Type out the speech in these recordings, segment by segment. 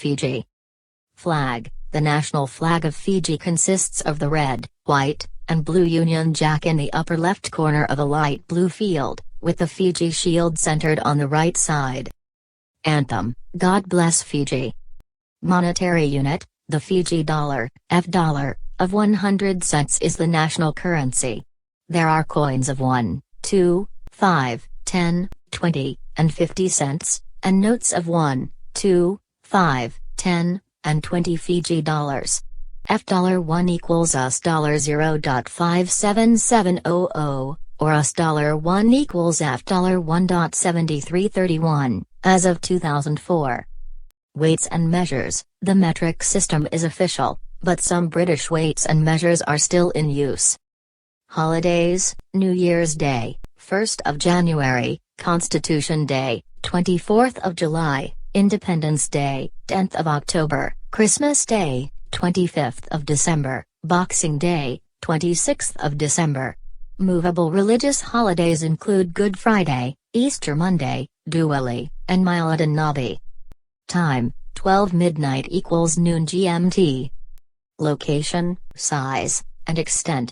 Fiji. Flag. The national flag of Fiji consists of the red, white, and blue Union Jack in the upper left corner of a light blue field, with the Fiji shield centered on the right side. Anthem, God Bless Fiji. Monetary unit, the Fiji dollar, $, of 100 cents is the national currency. There are coins of 1, 2, 5, 10, 20, and 50 cents, and notes of 1, 2, 5, 10, and 20 Fiji dollars. $1 equals $0.57700, or $1 equals $1.7331, as of 2004. Weights and measures. The metric system is official, but some British weights and measures are still in use. Holidays: New Year's Day, 1st of January, Constitution Day, 24th of July, Independence Day, 10th of October, Christmas Day, 25th of December, Boxing Day, 26th of December. Movable religious holidays include Good Friday, Easter Monday, Diwali, and Miladin Nabi. Time: 12 midnight equals noon GMT. Location, size, and extent.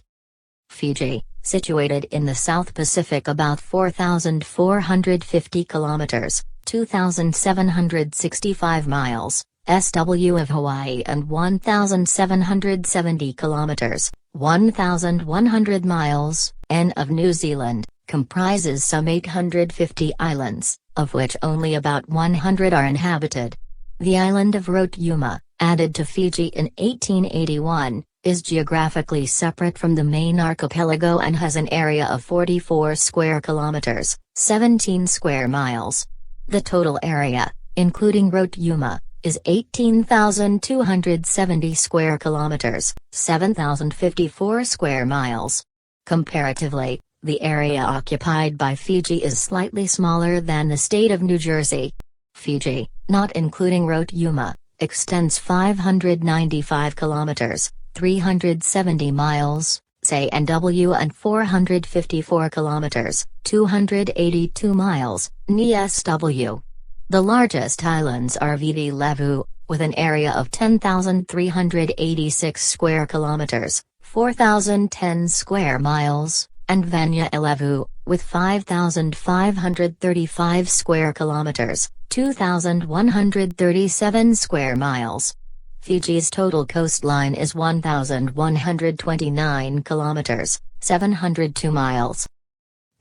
Fiji, situated in the South Pacific about 4,450 kilometers, 2,765 miles, SW of Hawaii and 1,770 kilometers, 1,100 miles, N of New Zealand, comprises some 850 islands, of which only about 100 are inhabited. The island of Rotuma, added to Fiji in 1881, is geographically separate from the main archipelago and has an area of 44 square kilometers, 17 square miles. The total area, including Rotuma, is 18,270 square kilometers, 7,054 square miles. Comparatively, the area occupied by Fiji is slightly smaller than the state of New Jersey. Fiji, not including Rotuma, extends 595 kilometers, 370 miles, say NW, and 454 kilometers, 282 miles, NSW. The largest islands are Viti Levu, with an area of 10,386 square kilometers, 4,010 square miles, and Vanua Levu, with 5,535 square kilometers, 2,137 square miles. Fiji's total coastline is 1,129 kilometers, 702 miles.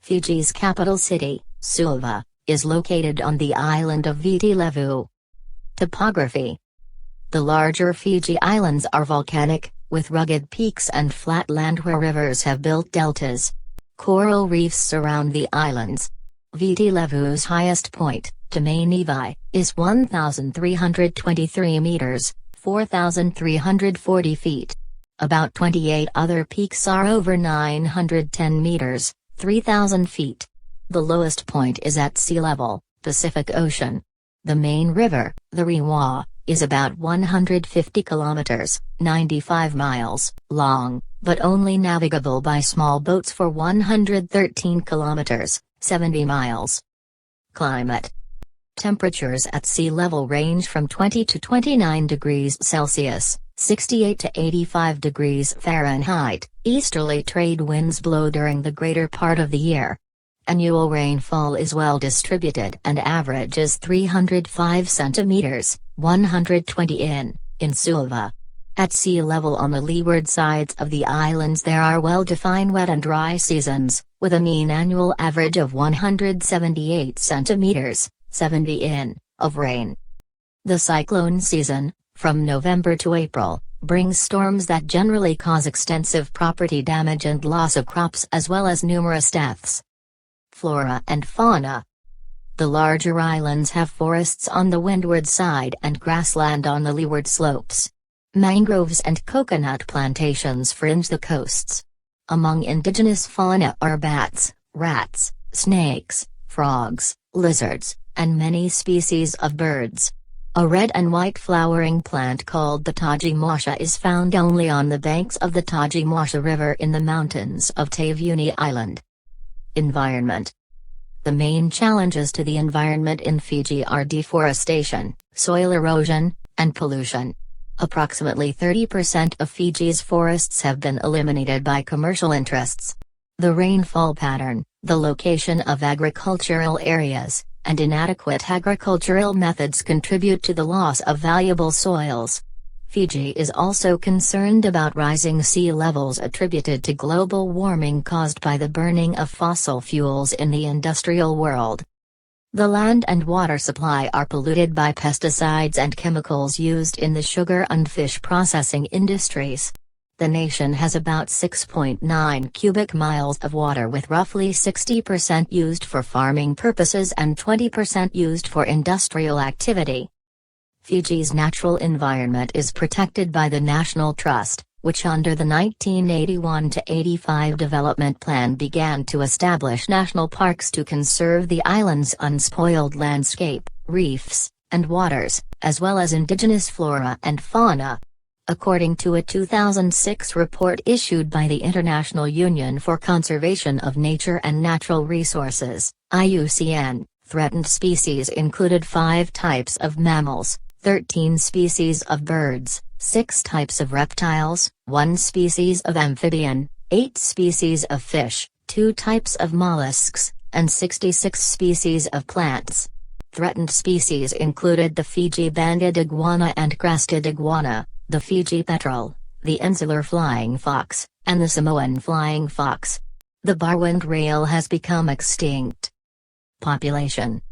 Fiji's capital city, Suva, is located on the island of Viti Levu. Topography. The larger Fiji islands are volcanic, with rugged peaks and flat land where rivers have built deltas. Coral reefs surround the islands. Viti Levu's highest point, Tamanivi, is 1,323 meters, 4,340 feet. About 28 other peaks are over 910 meters, 3,000 feet. The lowest point is at sea level, Pacific Ocean. The main river, the Rotuma, is about 150 kilometers, 95 miles, long, but only navigable by small boats for 113 kilometers, 70 miles. Climate. Temperatures at sea level range from 20 to 29 degrees Celsius, 68 to 85 degrees Fahrenheit. Easterly trade winds blow during the greater part of the year. Annual rainfall is well distributed and averages 305 centimeters, 120 in Suva. At sea level on the leeward sides of the islands there are well-defined wet and dry seasons, with a mean annual average of 178 centimeters, 70 in, of rain. The cyclone season, from November to April, brings storms that generally cause extensive property damage and loss of crops as well as numerous deaths. Flora and fauna. The larger islands have forests on the windward side and grassland on the leeward slopes. Mangroves and coconut plantations fringe the coasts. Among indigenous fauna are bats, rats, snakes, frogs, lizards, and many species of birds. A red and white flowering plant called the taji masha is found only on the banks of the Taji Masha River in the mountains of Taveuni Island. Environment. The main challenges to the environment in Fiji are deforestation, soil erosion, and pollution. Approximately 30% of Fiji's forests have been eliminated by commercial interests. The rainfall pattern, the location of agricultural areas, and inadequate agricultural methods contribute to the loss of valuable soils. Fiji is also concerned about rising sea levels attributed to global warming caused by the burning of fossil fuels in the industrial world. The land and water supply are polluted by pesticides and chemicals used in the sugar and fish processing industries. The nation has about 6.9 cubic miles of water, with roughly 60% used for farming purposes and 20% used for industrial activity. Fiji's natural environment is protected by the National Trust, which under the 1981-85 development plan began to establish national parks to conserve the island's unspoiled landscape, reefs, and waters, as well as indigenous flora and fauna. According to a 2006 report issued by the International Union for Conservation of Nature and Natural Resources, IUCN, threatened species included 5 types of mammals, 13 species of birds, 6 types of reptiles, 1 species of amphibian, 8 species of fish, 2 types of mollusks, and 66 species of plants. Threatened species included the Fiji banded iguana and crested iguana, the Fiji petrel, the insular flying fox, and the Samoan flying fox. The Barwand rail has become extinct. Population.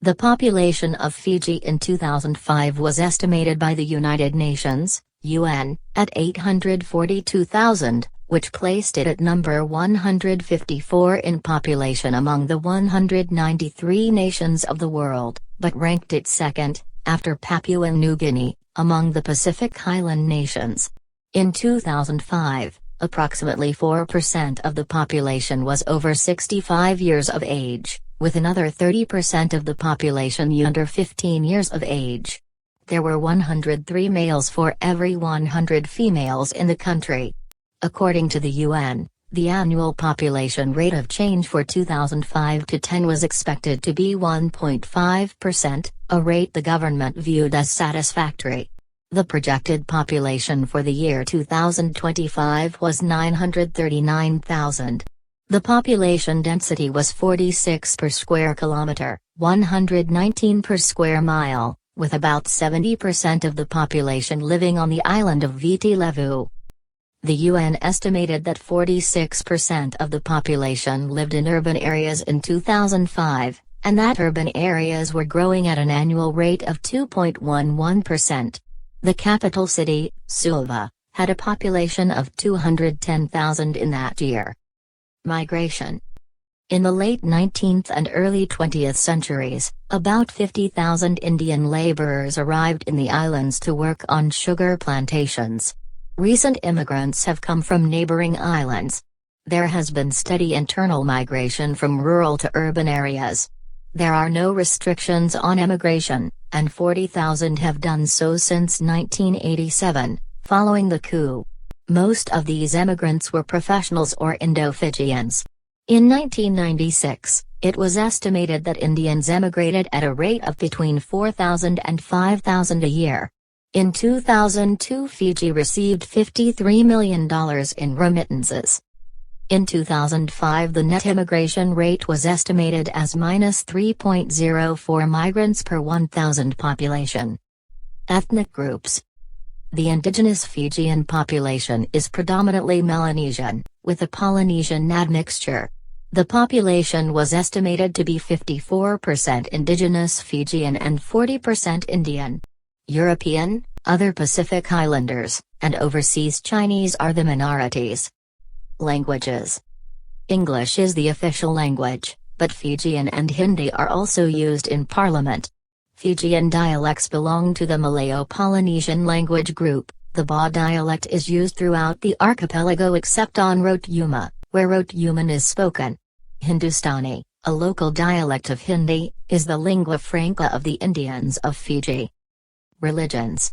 The population of Fiji in 2005 was estimated by the United Nations, UN, at 842,000, which placed it at number 154 in population among the 193 nations of the world, but ranked it second, after Papua New Guinea, among the Pacific Island nations. In 2005, approximately 4% of the population was over 65 years of age, with another 30% of the population under 15 years of age. There were 103 males for every 100 females in the country. According to the UN, the annual population rate of change for 2005 to 10 was expected to be 1.5%, a rate the government viewed as satisfactory. The projected population for the year 2025 was 939,000. The population density was 46 per square kilometer, 119 per square mile, with about 70% of the population living on the island of Viti Levu. The UN estimated that 46% of the population lived in urban areas in 2005, and that urban areas were growing at an annual rate of 2.11%. The capital city, Suva, had a population of 210,000 in that year. Migration. In the late 19th and early 20th centuries, about 50,000 Indian laborers arrived in the islands to work on sugar plantations. Recent immigrants have come from neighboring islands. There has been steady internal migration from rural to urban areas. There are no restrictions on immigration, and 40,000 have done so since 1987, following the coup. Most of these immigrants were professionals or Indo-Fijians. In 1996, it was estimated that Indians emigrated at a rate of between 4,000 and 5,000 a year. In 2002, Fiji received $53 million in remittances. In 2005, the net immigration rate was estimated as -3.04 migrants per 1,000 population. Ethnic groups. The indigenous Fijian population is predominantly Melanesian, with a Polynesian admixture. The population was estimated to be 54% indigenous Fijian and 40% Indian. European, other Pacific Islanders, and overseas Chinese are the minorities. Languages. English is the official language, but Fijian and Hindi are also used in Parliament. Fijian dialects belong to the Malayo-Polynesian language group. The Ba dialect is used throughout the archipelago except on Rotuma, where Rotuman is spoken. Hindustani, a local dialect of Hindi, is the lingua franca of the Indians of Fiji. Religions.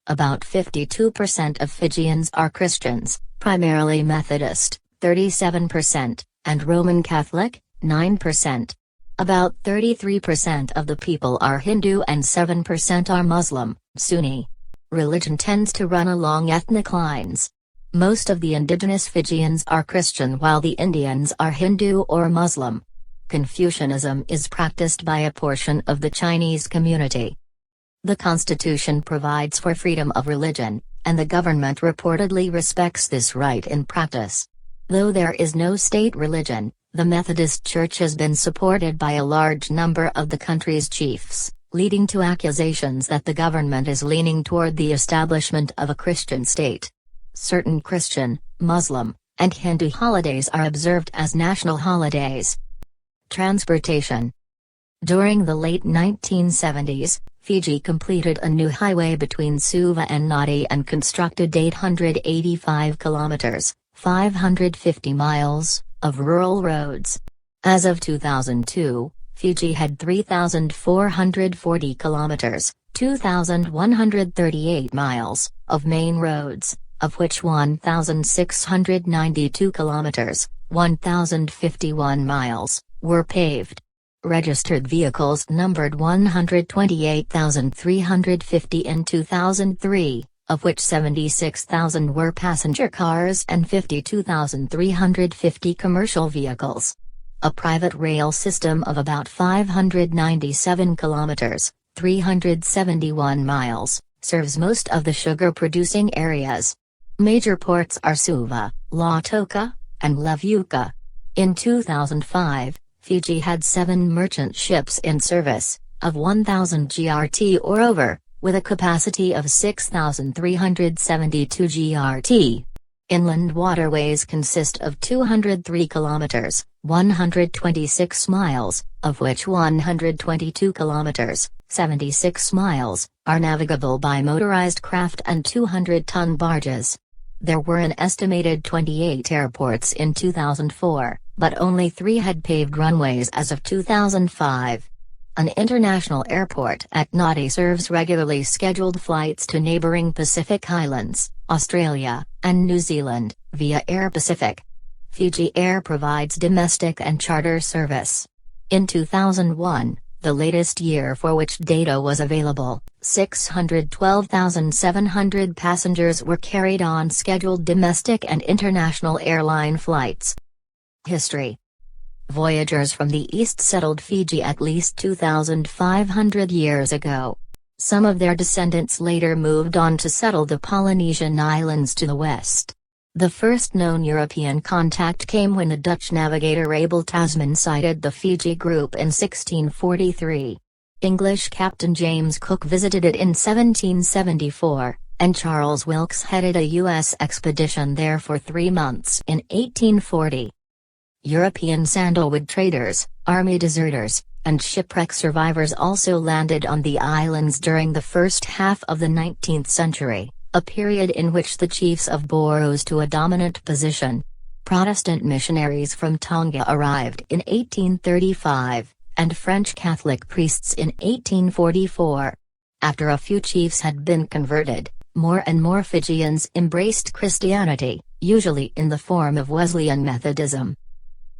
About 52% of Fijians are Christians, primarily Methodist, 37%, and Roman Catholic, 9%. About 33% of the people are Hindu and 7% are Muslim, Sunni. Religion tends to run along ethnic lines. Most of the indigenous Fijians are Christian while the Indians are Hindu or Muslim. Confucianism is practiced by a portion of the Chinese community. The Constitution provides for freedom of religion, and the government reportedly respects this right in practice. Though there is no state religion, the Methodist Church has been supported by a large number of the country's chiefs, leading to accusations that the government is leaning toward the establishment of a Christian state. Certain Christian, Muslim, and Hindu holidays are observed as national holidays. Transportation. During the late 1970s, Fiji completed a new highway between Suva and Nadi and constructed 885 kilometers, 550 miles, of rural roads. As of 2002, Fiji had 3,440 kilometers, 2,138 miles, of main roads, of which 1,692 kilometers, 1,051 miles, were paved. Registered vehicles numbered 128,350 in 2003, of which 76,000 were passenger cars and 52,350 commercial vehicles. A private rail system of about 597 kilometers, 371 miles, serves most of the sugar-producing areas. Major ports are Suva, Lautoka, and Levuka. In 2005, Fiji had 7 merchant ships in service, of 1,000 GRT or over, with a capacity of 6,372 GRT. Inland waterways consist of 203 kilometers, 126 miles, of which 122 kilometers, 76 miles, are navigable by motorized craft and 200-ton barges. There were an estimated 28 airports in 2004, but only 3 had paved runways as of 2005. An international airport at Nadi serves regularly scheduled flights to neighboring Pacific Islands, Australia, and New Zealand, via Air Pacific. Fiji Air provides domestic and charter service. In 2001, the latest year for which data was available, 612,700 passengers were carried on scheduled domestic and international airline flights. History. Voyagers from the east settled Fiji at least 2,500 years ago. Some of their descendants later moved on to settle the Polynesian islands to the west. The first known European contact came when the Dutch navigator Abel Tasman sighted the Fiji group in 1643. English Captain James Cook visited it in 1774, and Charles Wilkes headed a U.S. expedition there for 3 months in 1840. European sandalwood traders, army deserters, and shipwreck survivors also landed on the islands during the first half of the 19th century, a period in which the chiefs of Boer rose to a dominant position. Protestant missionaries from Tonga arrived in 1835, and French Catholic priests in 1844. After a few chiefs had been converted, more and more Fijians embraced Christianity, usually in the form of Wesleyan Methodism.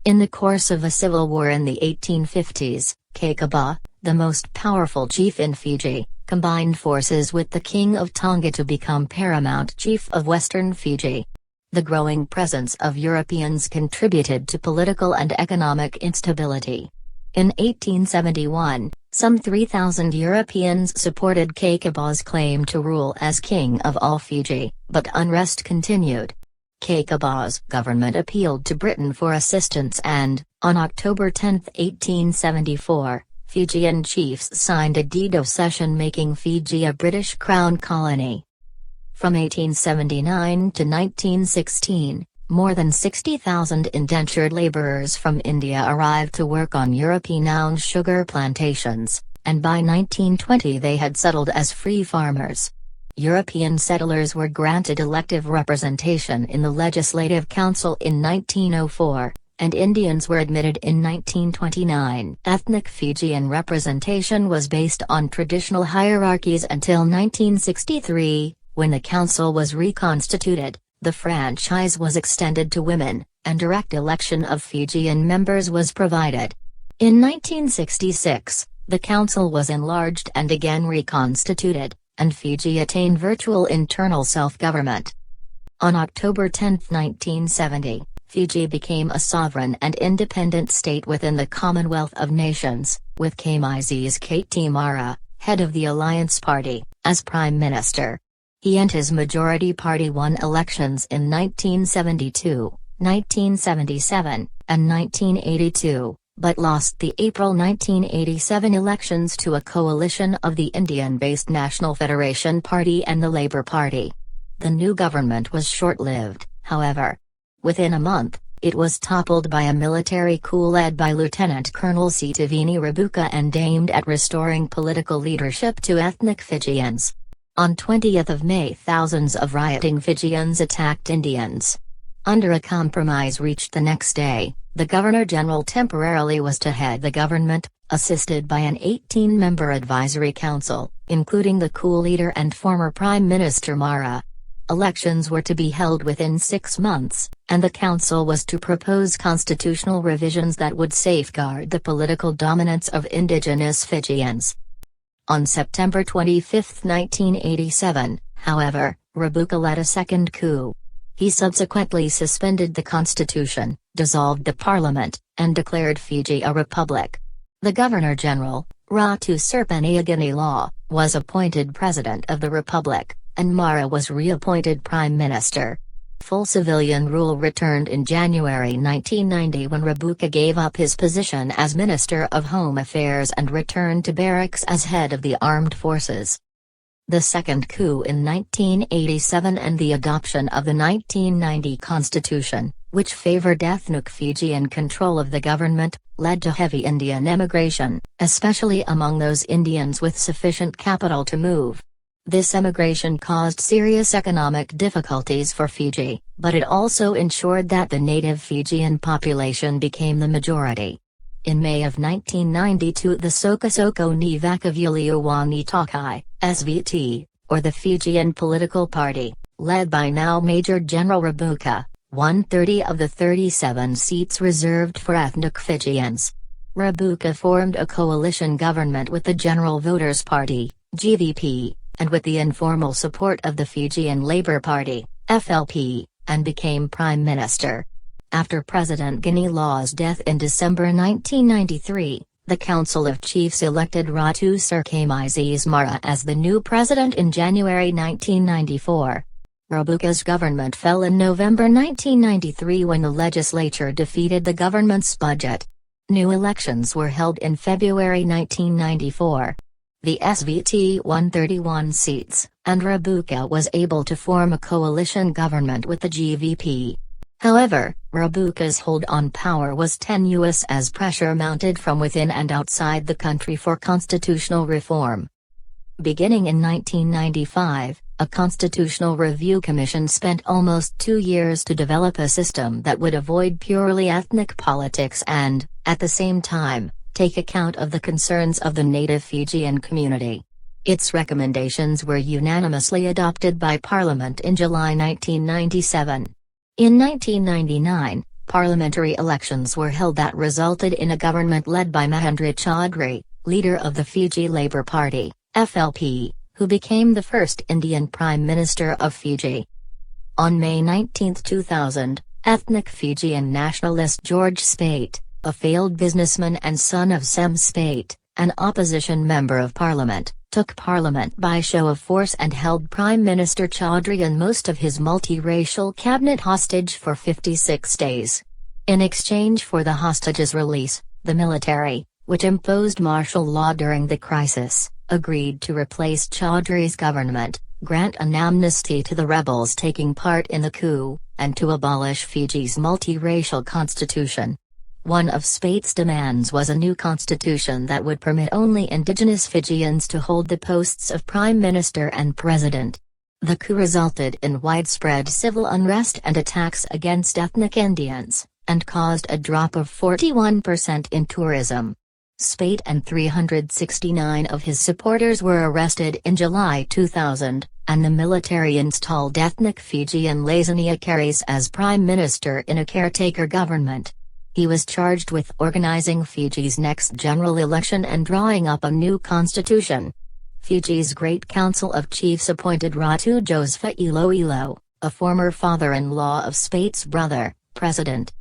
In the course of a civil war in the 1850s, Kakaba, the most powerful chief in Fiji, combined forces with the King of Tonga to become paramount chief of Western Fiji. The growing presence of Europeans contributed to political and economic instability. In 1871, some 3,000 Europeans supported Kakaba's claim to rule as king of all Fiji, but unrest continued. Kakaba's government appealed to Britain for assistance and, on October 10, 1874, Fijian chiefs signed a deed of cession making Fiji a British Crown colony. From 1879 to 1916, more than 60,000 indentured labourers from India arrived to work on European sugar plantations, and by 1920 they had settled as free farmers. European settlers were granted elective representation in the Legislative Council in 1904, and Indians were admitted in 1929. Ethnic Fijian representation was based on traditional hierarchies until 1963, when the council was reconstituted, the franchise was extended to women, and direct election of Fijian members was provided. In 1966, the council was enlarged and again reconstituted, and Fiji attained virtual internal self-government. On October 10, 1970, Fiji became a sovereign and independent state within the Commonwealth of Nations, with Comprises K.T. Mara, head of the Alliance Party, as Prime Minister. He and his majority party won elections in 1972, 1977, and 1982, but lost the April 1987 elections to a coalition of the Indian-based National Federation Party and the Labour Party. The new government was short-lived, however. Within a month, it was toppled by a military coup led by Lieutenant Colonel Sitiveni Rabuka and aimed at restoring political leadership to ethnic Fijians. On 20th May, thousands of rioting Fijians attacked Indians. Under a compromise reached the next day, the Governor-General temporarily was to head the government, assisted by an 18-member advisory council, including the coup leader and former Prime Minister Mara. Elections were to be held within 6 months, and the council was to propose constitutional revisions that would safeguard the political dominance of indigenous Fijians. On September 25, 1987, however, Rabuka led a second coup. He subsequently suspended the constitution, dissolved the parliament, and declared Fiji a republic. The Governor-General, Ratu Serpaniagini Law, was appointed President of the Republic, and Mara was reappointed Prime Minister. Full civilian rule returned in January 1990 when Rabuka gave up his position as Minister of Home Affairs and returned to barracks as head of the armed forces. The second coup in 1987 and the adoption of the 1990 constitution, which favored ethnic Fijian control of the government, led to heavy Indian emigration, especially among those Indians with sufficient capital to move. This emigration caused serious economic difficulties for Fiji, but it also ensured that the native Fijian population became the majority. In May of 1992, the Sokosoko ni Vakavuli ni Tokai, SVT, or the Fijian Political Party, led by now Major General Rabuka, won 30 of the 37 seats reserved for ethnic Fijians. Rabuka formed a coalition government with the General Voters Party, GVP, and with the informal support of the Fijian Labour Party, FLP, and became Prime Minister. After President Gini Law's death in December 1993, the Council of Chiefs elected Ratu Serpaniagini Mara as the new president in January 1994. Rabuka's government fell in November 1993 when the legislature defeated the government's budget. New elections were held in February 1994. The SVT won 31 seats, and Rabuka was able to form a coalition government with the GVP. However, Rabuka's hold on power was tenuous as pressure mounted from within and outside the country for constitutional reform. Beginning in 1995, a Constitutional Review Commission spent almost 2 years to develop a system that would avoid purely ethnic politics and, at the same time, take account of the concerns of the native Fijian community. Its recommendations were unanimously adopted by Parliament in July 1997. In 1999, parliamentary elections were held that resulted in a government led by Mahendra Chaudhry, leader of the Fiji Labour Party, FLP, who became the first Indian Prime Minister of Fiji. On May 19, 2000, ethnic Fijian nationalist George Spate, a failed businessman and son of Sem Spate, an opposition member of parliament, took parliament by show of force and held Prime Minister Chaudhry and most of his multiracial cabinet hostage for 56 days. In exchange for the hostages' release, the military, which imposed martial law during the crisis, agreed to replace Chaudhry's government, grant an amnesty to the rebels taking part in the coup, and to abolish Fiji's multiracial constitution. One of Spate's demands was a new constitution that would permit only indigenous Fijians to hold the posts of Prime Minister and President. The coup resulted in widespread civil unrest and attacks against ethnic Indians, and caused a drop of 41% in tourism. Spate and 369 of his supporters were arrested in July 2000, and the military installed ethnic Fijian Laisania Keris as Prime Minister in a caretaker government. He was charged with organizing Fiji's next general election and drawing up a new constitution. Fiji's Great Council of Chiefs appointed Ratu Joseph Iloilo, a former father-in-law of Spate's brother, president.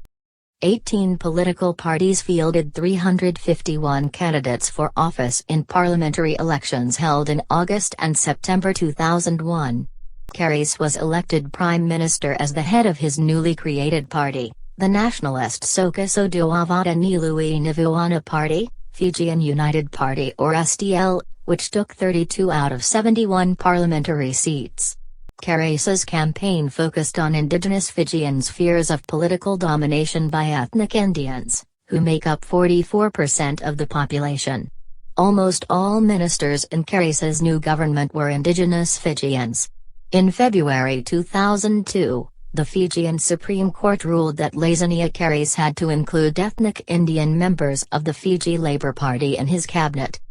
18 political parties fielded 351 candidates for office in parliamentary elections held in August and September 2001. Karius was elected prime minister as the head of his newly created party, the nationalist Sokaso Duavada Nilui Nivuana Party, Fijian United Party or SDL, which took 32 out of 71 parliamentary seats. Karius's campaign focused on indigenous Fijians' fears of political domination by ethnic Indians, who make up 44% of the population. Almost all ministers in Karius's new government were indigenous Fijians. In February 2002, the Fijian Supreme Court ruled that Laisania Karius had to include ethnic Indian members of the Fiji Labour Party in his cabinet.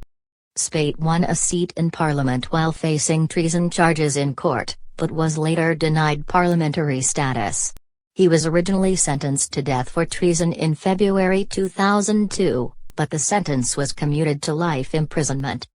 Spate won a seat in parliament while facing treason charges in court, but was later denied parliamentary status. He was originally sentenced to death for treason in February 2002, but the sentence was commuted to life imprisonment.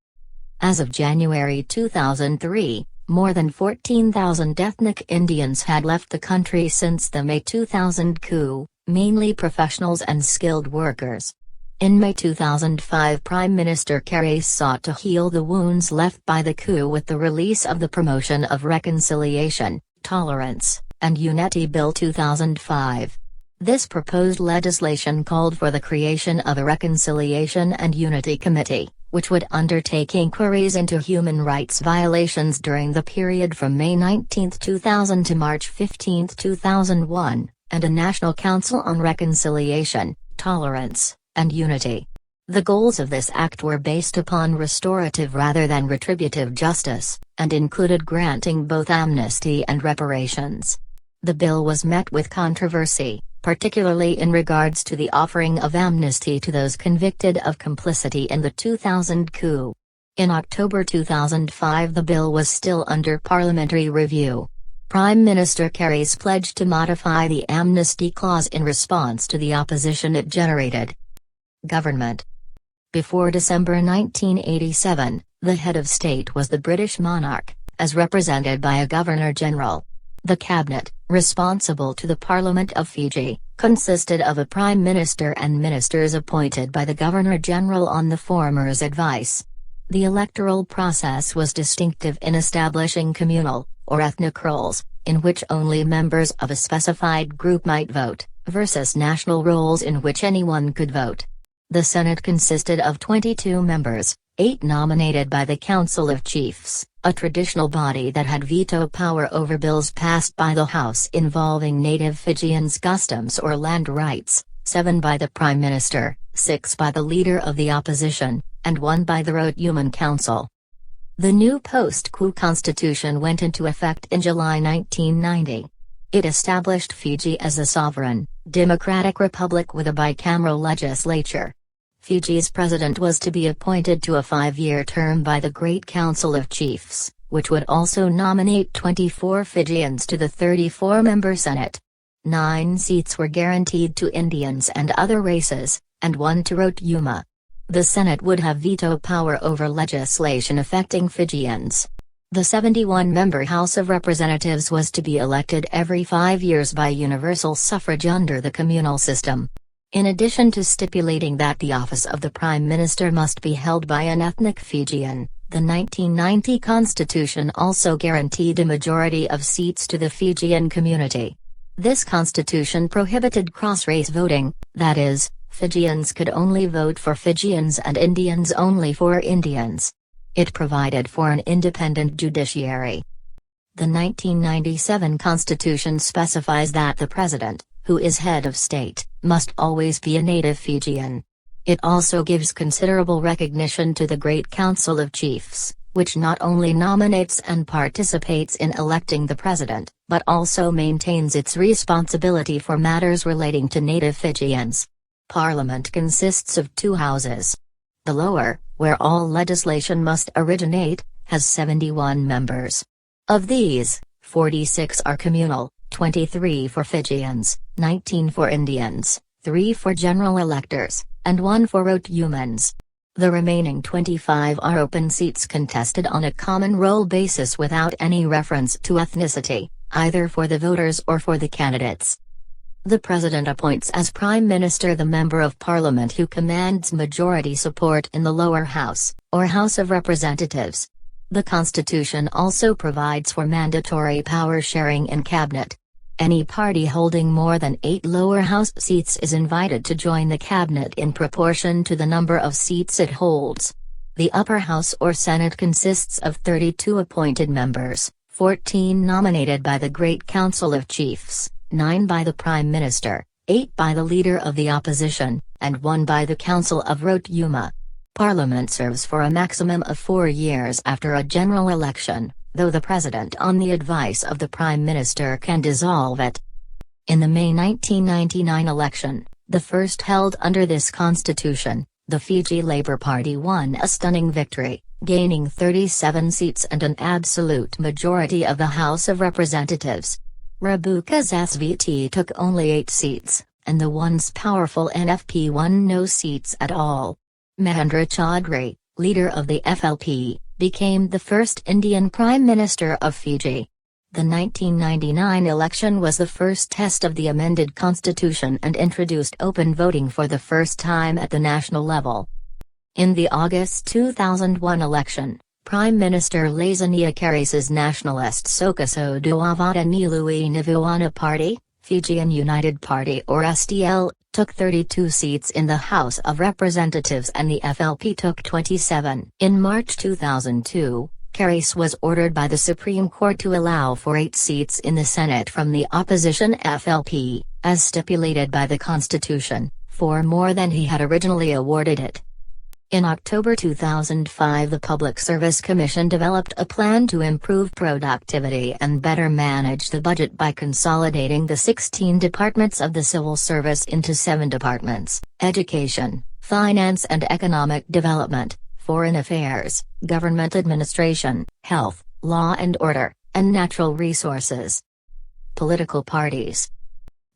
As of January 2003, more than 14,000 ethnic Indians had left the country since the May 2000 coup, mainly professionals and skilled workers. In May 2005, Prime Minister Karius sought to heal the wounds left by the coup with the release of the Promotion of Reconciliation, Tolerance, and Unity Bill 2005. This proposed legislation called for the creation of a Reconciliation and Unity Committee, which would undertake inquiries into human rights violations during the period from May 19, 2000 to March 15, 2001, and a National Council on Reconciliation, Tolerance, and Unity. The goals of this act were based upon restorative rather than retributive justice, and included granting both amnesty and reparations. The bill was met with controversy, particularly in regards to the offering of amnesty to those convicted of complicity in the 2000 coup. In October 2005, the bill was still under parliamentary review. Prime Minister Karius pledged to modify the amnesty clause in response to the opposition it generated. Government. Before December 1987, the head of state was the British monarch, as represented by a Governor-General. The cabinet, responsible to the Parliament of Fiji, consisted of a prime minister and ministers appointed by the Governor-General on the former's advice. The electoral process was distinctive in establishing communal, or ethnic roles, in which only members of a specified group might vote, versus national roles in which anyone could vote. The Senate consisted of 22 members, 8 nominated by the Council of Chiefs, a traditional body that had veto power over bills passed by the House involving native Fijians' customs or land rights, 7 by the Prime Minister, 6 by the Leader of the Opposition, and 1 by the Rotuma Council. The new post-coup constitution went into effect in July 1990. It established Fiji as a sovereign, democratic republic with a bicameral legislature. Fiji's president was to be appointed to a 5-year term by the Great Council of Chiefs, which would also nominate 24 Fijians to the 34-member Senate. 9 seats were guaranteed to Indians and other races, and 1 to Rotuma. The Senate would have veto power over legislation affecting Fijians. The 71-member House of Representatives was to be elected every 5 years by universal suffrage under the communal system. In addition to stipulating that the office of the Prime Minister must be held by an ethnic Fijian, the 1990 Constitution also guaranteed a majority of seats to the Fijian community. This constitution prohibited cross-race voting, that is, Fijians could only vote for Fijians and Indians only for Indians. It provided for an independent judiciary. The 1997 Constitution specifies that the President, who is head of state, must always be a native Fijian. It also gives considerable recognition to the Great Council of Chiefs, which not only nominates and participates in electing the president, but also maintains its responsibility for matters relating to native Fijians. Parliament consists of 2 houses. The lower, where all legislation must originate, has 71 members. Of these, 46 are communal, 23 for Fijians, 19 for Indians, 3 for general electors, and 1 for Rotumans. The remaining 25 are open seats contested on a common roll basis without any reference to ethnicity, either for the voters or for the candidates. The President appoints as Prime Minister the Member of Parliament who commands majority support in the lower house, or House of Representatives. The Constitution also provides for mandatory power sharing in Cabinet. Any party holding more than 8 lower house seats is invited to join the Cabinet in proportion to the number of seats it holds. The upper house or Senate consists of 32 appointed members, 14 nominated by the Great Council of Chiefs, 9 by the Prime Minister, 8 by the Leader of the Opposition, and 1 by the Council of Rotuma. Parliament serves for a maximum of 4 years after a general election, though the President on the advice of the Prime Minister can dissolve it. In the May 1999 election, the first held under this constitution, the Fiji Labour Party won a stunning victory, gaining 37 seats and an absolute majority of the House of Representatives. Rabuka's SVT took only 8 seats, and the once powerful NFP won no seats at all. Mahendra Chaudhry, leader of the FLP, became the first Indian Prime Minister of Fiji. The 1999 election was the first test of the amended constitution and introduced open voting for the first time at the national level. In the August 2001 election, Prime Minister Laisania Caris's nationalist Sokaso Duavata Nilui Nivuana Party, Fijian United Party or SDL, took 32 seats in the House of Representatives and the FLP took 27. In March 2002, Caris was ordered by the Supreme Court to allow for 8 seats in the Senate from the opposition FLP, as stipulated by the Constitution, 4 more than he had originally awarded it. In October 2005, the Public Service Commission developed a plan to improve productivity and better manage the budget by consolidating the 16 departments of the civil service into 7 departments: education, finance and economic development, foreign affairs, government administration, health, law and order, and natural resources. Political parties.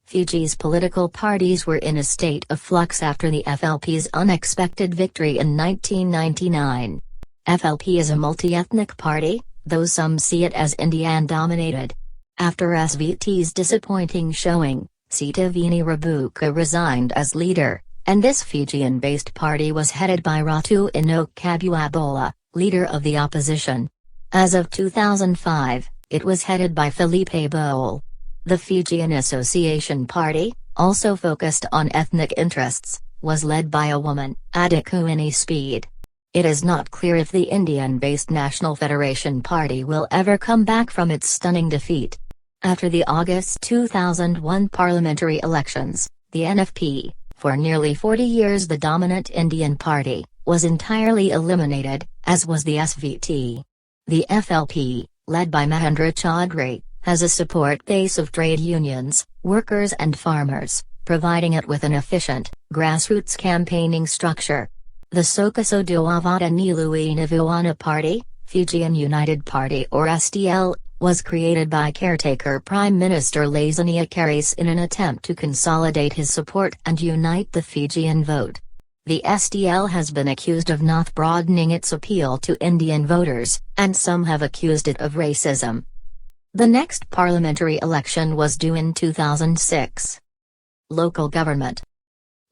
Fiji's political parties were in a state of flux after the FLP's unexpected victory in 1999. FLP is a multi-ethnic party, though some see it as Indian-dominated. After SVT's disappointing showing, Sitiveni Rabuka resigned as leader, and this Fijian-based party was headed by Ratu Inok Kabuabola, leader of the opposition. As of 2005, it was headed by Felipe Bowl. The Fijian Association Party, also focused on ethnic interests, was led by a woman, Adikuini Speed. It is not clear if the Indian-based National Federation Party will ever come back from its stunning defeat. After the August 2001 parliamentary elections, the NFP, for nearly 40 years the dominant Indian party, was entirely eliminated, as was the SVT. The FLP, led by Mahendra Chaudhry, has a support base of trade unions, workers and farmers, providing it with an efficient, grassroots campaigning structure. The Sokaso Duavata Nilui Nivuana Party, Fijian United Party or SDL, was created by caretaker Prime Minister Laisania Caris in an attempt to consolidate his support and unite the Fijian vote. The SDL has been accused of not broadening its appeal to Indian voters, and some have accused it of racism. The next parliamentary election was due in 2006. Local government.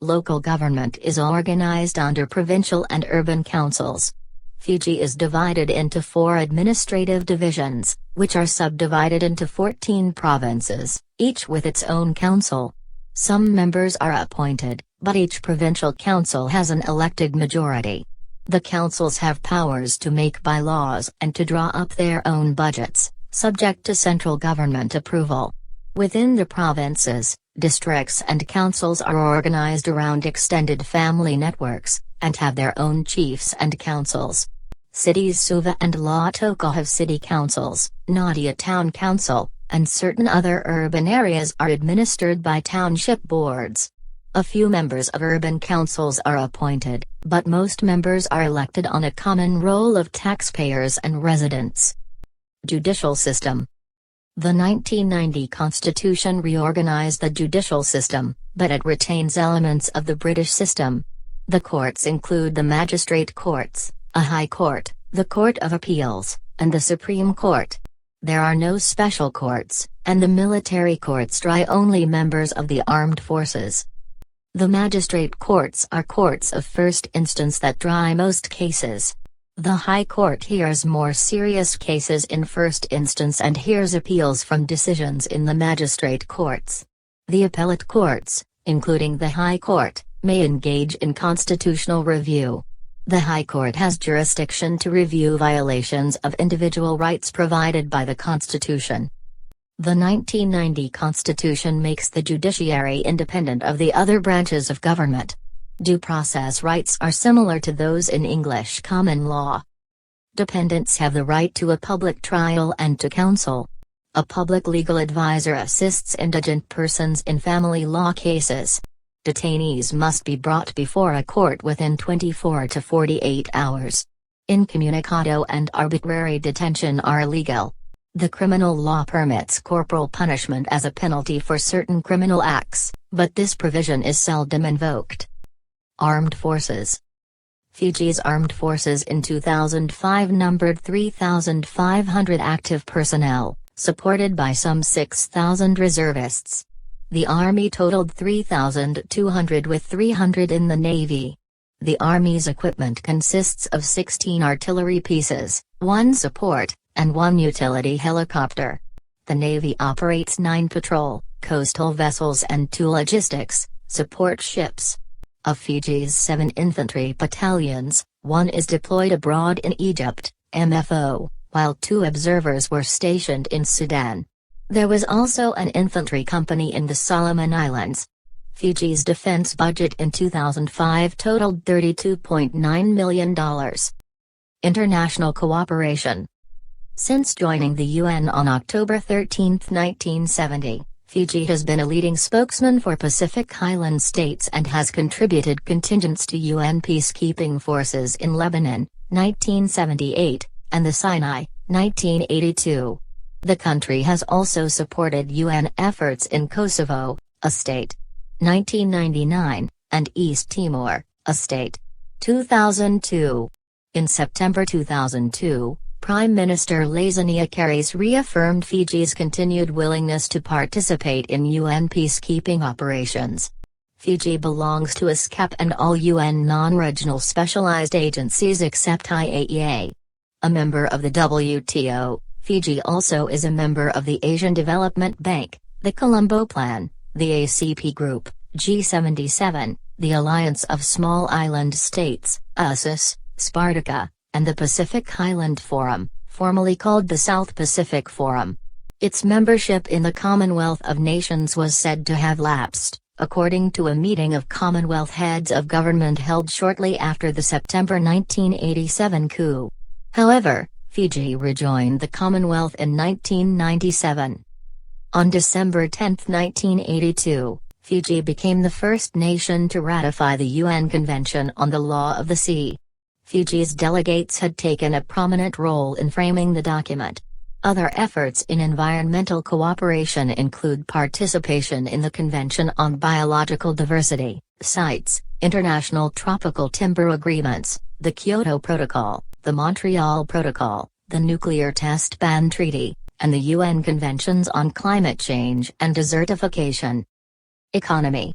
Local government is organized under provincial and urban councils. Fiji is divided into 4 administrative divisions, which are subdivided into 14 provinces, each with its own council. Some members are appointed, but each provincial council has an elected majority. The councils have powers to make bylaws and to draw up their own budgets, subject to central government approval. Within the provinces, districts and councils are organized around extended family networks, and have their own chiefs and councils. Cities Suva and Lautoka have city councils, Nadia Town Council, and certain other urban areas are administered by township boards. A few members of urban councils are appointed, but most members are elected on a common roll of taxpayers and residents. Judicial system. The 1990 constitution reorganized the judicial system, but it retains elements of the British system. The courts include the magistrate courts, a high court, the Court of Appeals, and the Supreme Court. There are no special courts, and the military courts try only members of the armed forces. The magistrate courts are courts of first instance that try most cases. The High Court hears more serious cases in first instance and hears appeals from decisions in the magistrate courts. The appellate courts, including the High Court, may engage in constitutional review. The High Court has jurisdiction to review violations of individual rights provided by the Constitution. The 1990 Constitution makes the judiciary independent of the other branches of government. Due process rights are similar to those in English common law. Dependents have the right to a public trial and to counsel. A public legal advisor assists indigent persons in family law cases. Detainees must be brought before a court within 24 to 48 hours. Incommunicado and arbitrary detention are illegal. The criminal law permits corporal punishment as a penalty for certain criminal acts, but this provision is seldom invoked. Armed Forces. Fiji's armed forces in 2005 numbered 3,500 active personnel, supported by some 6,000 reservists. The Army totaled 3,200 with 300 in the Navy. The Army's equipment consists of 16 artillery pieces, 1 support, and 1 utility helicopter. The Navy operates 9 patrol, coastal vessels and 2 logistics, support ships. Of Fiji's 7 infantry battalions, 1 is deployed abroad in Egypt, MFO, while 2 observers were stationed in Sudan. There was also an infantry company in the Solomon Islands. Fiji's defense budget in 2005 totaled $32.9 million. International cooperation. Since joining the UN on October 13, 1970, Fiji has been a leading spokesman for Pacific Island states and has contributed contingents to UN peacekeeping forces in Lebanon, 1978, and the Sinai, 1982. The country has also supported UN efforts in Kosovo, a state, 1999, and East Timor, a state, 2002. In September 2002, Prime Minister Lasonia Carries reaffirmed Fiji's continued willingness to participate in UN peacekeeping operations. Fiji belongs to ASCAP and all UN non-regional specialized agencies except IAEA. A member of the WTO, Fiji also is a member of the Asian Development Bank, the Colombo Plan, the ACP Group, G77, the Alliance of Small Island States, ASIS, Spartica, and the Pacific Island Forum, formerly called the South Pacific Forum. Its membership in the Commonwealth of Nations was said to have lapsed, according to a meeting of Commonwealth heads of government held shortly after the September 1987 coup. However, Fiji rejoined the Commonwealth in 1997. On December 10, 1982, Fiji became the first nation to ratify the UN Convention on the Law of the Sea. Fiji's delegates had taken a prominent role in framing the document. Other efforts in environmental cooperation include participation in the Convention on Biological Diversity, CITES, international tropical timber agreements, the Kyoto Protocol, the Montreal Protocol, the Nuclear Test Ban Treaty, and the UN Conventions on Climate Change and Desertification. Economy.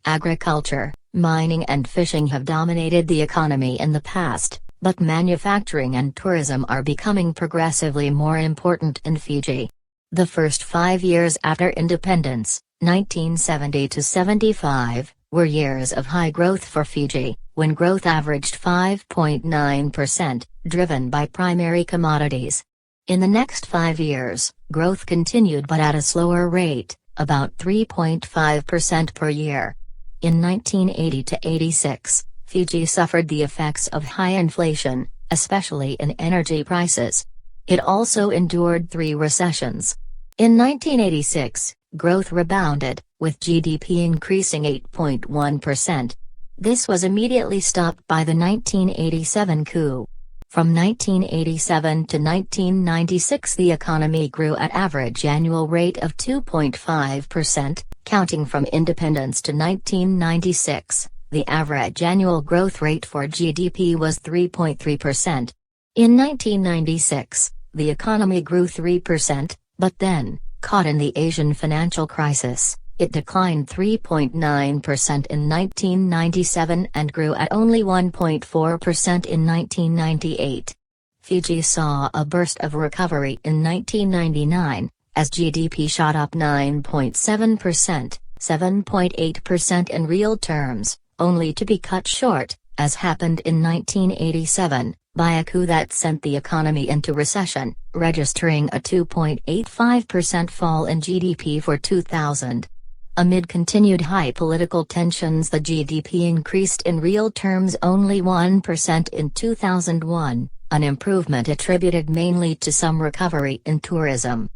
Agriculture, mining and fishing have dominated the economy in the past, but manufacturing and tourism are becoming progressively more important in Fiji. The first 5 years after independence, 1970 to 75, were years of high growth for Fiji, when growth averaged 5.9%, driven by primary commodities. In the next 5 years, growth continued but at a slower rate, about 3.5% per year. In 1980 to 86, Fiji suffered the effects of high inflation, especially in energy prices. It also endured 3 recessions. In 1986, growth rebounded, with GDP increasing 8.1%. This was immediately stopped by the 1987 coup. From 1987 to 1996 the economy grew at average annual rate of 2.5%, counting from independence to 1996. The average annual growth rate for GDP was 3.3%. In 1996, the economy grew 3%, but then, caught in the Asian financial crisis, it declined 3.9% in 1997 and grew at only 1.4% in 1998. Fiji saw a burst of recovery in 1999, as GDP shot up 9.7%, 7.8% in real terms, only to be cut short, as happened in 1987, by a coup that sent the economy into recession, registering a 2.85% fall in GDP for 2000. Amid continued high political tensions, the GDP increased in real terms only 1% in 2001, an improvement attributed mainly to some recovery in tourism.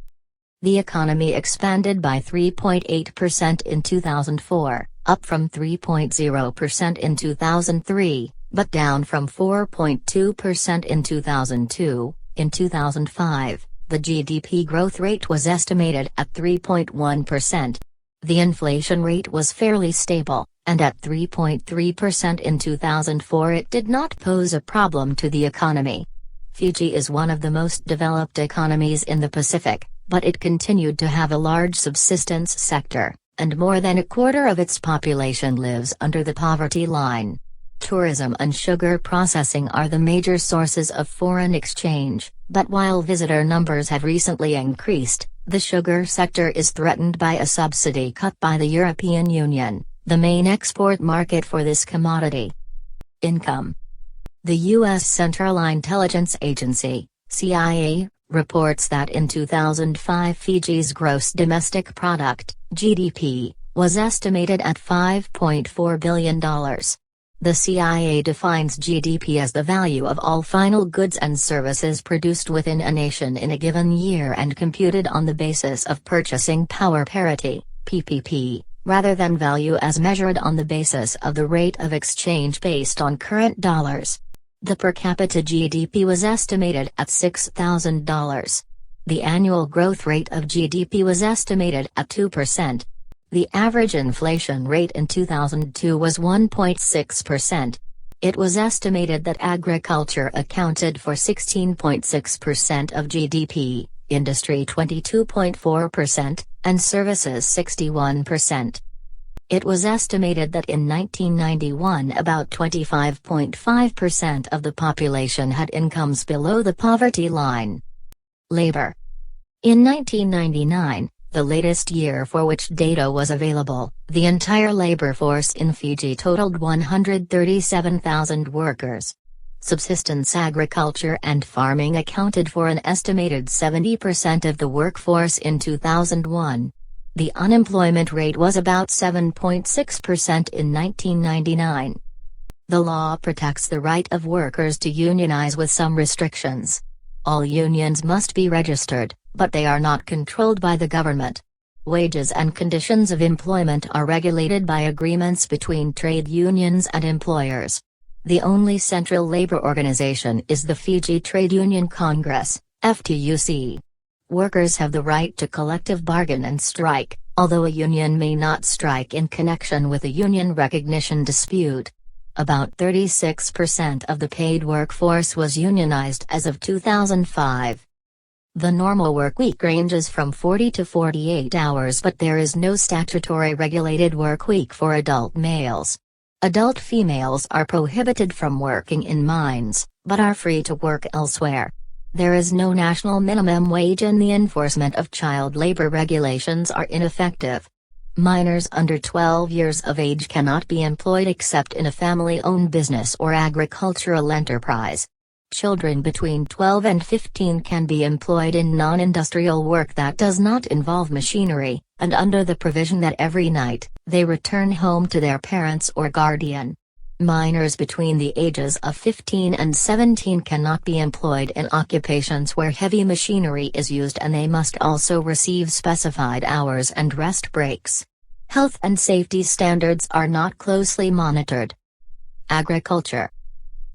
The economy expanded by 3.8% in 2004, up from 3.0% in 2003, but down from 4.2% in 2002. In 2005, the GDP growth rate was estimated at 3.1%. The inflation rate was fairly stable, and at 3.3% in 2004 it did not pose a problem to the economy. Fiji is one of the most developed economies in the Pacific, but it continued to have a large subsistence sector, and more than a quarter of its population lives under the poverty line. Tourism and sugar processing are the major sources of foreign exchange, but while visitor numbers have recently increased, the sugar sector is threatened by a subsidy cut by the European Union, the main export market for this commodity. Income. The U.S. Central Intelligence Agency, CIA, reports that in 2005 Fiji's gross domestic product, GDP, was estimated at $5.4 billion. The CIA defines GDP as the value of all final goods and services produced within a nation in a given year and computed on the basis of purchasing power parity, PPP, rather than value as measured on the basis of the rate of exchange based on current dollars. The per capita GDP was estimated at $6,000. The annual growth rate of GDP was estimated at 2%. The average inflation rate in 2002 was 1.6%. It was estimated that agriculture accounted for 16.6% of GDP, industry 22.4%, and services 61%. It was estimated that in 1991 about 25.5% of the population had incomes below the poverty line. Labor. In 1999, the latest year for which data was available, the entire labor force in Fiji totaled 137,000 workers. Subsistence agriculture and farming accounted for an estimated 70% of the workforce in 2001. The unemployment rate was about 7.6% in 1999. The law protects the right of workers to unionize with some restrictions. All unions must be registered, but they are not controlled by the government. Wages and conditions of employment are regulated by agreements between trade unions and employers. The only central labor organization is the Fiji Trade Union Congress, FTUC. Workers have the right to collective bargain and strike, although a union may not strike in connection with a union recognition dispute. About 36% of the paid workforce was unionized as of 2005. The normal workweek ranges from 40 to 48 hours, but there is no statutory regulated workweek for adult males. Adult females are prohibited from working in mines, but are free to work elsewhere. There is no national minimum wage and the enforcement of child labor regulations are ineffective. Minors under 12 years of age cannot be employed except in a family-owned business or agricultural enterprise. Children between 12 and 15 can be employed in non-industrial work that does not involve machinery, and under the provision that every night, they return home to their parents or guardian. Minors between the ages of 15 and 17 cannot be employed in occupations where heavy machinery is used, and they must also receive specified hours and rest breaks. Health and safety standards are not closely monitored. Agriculture.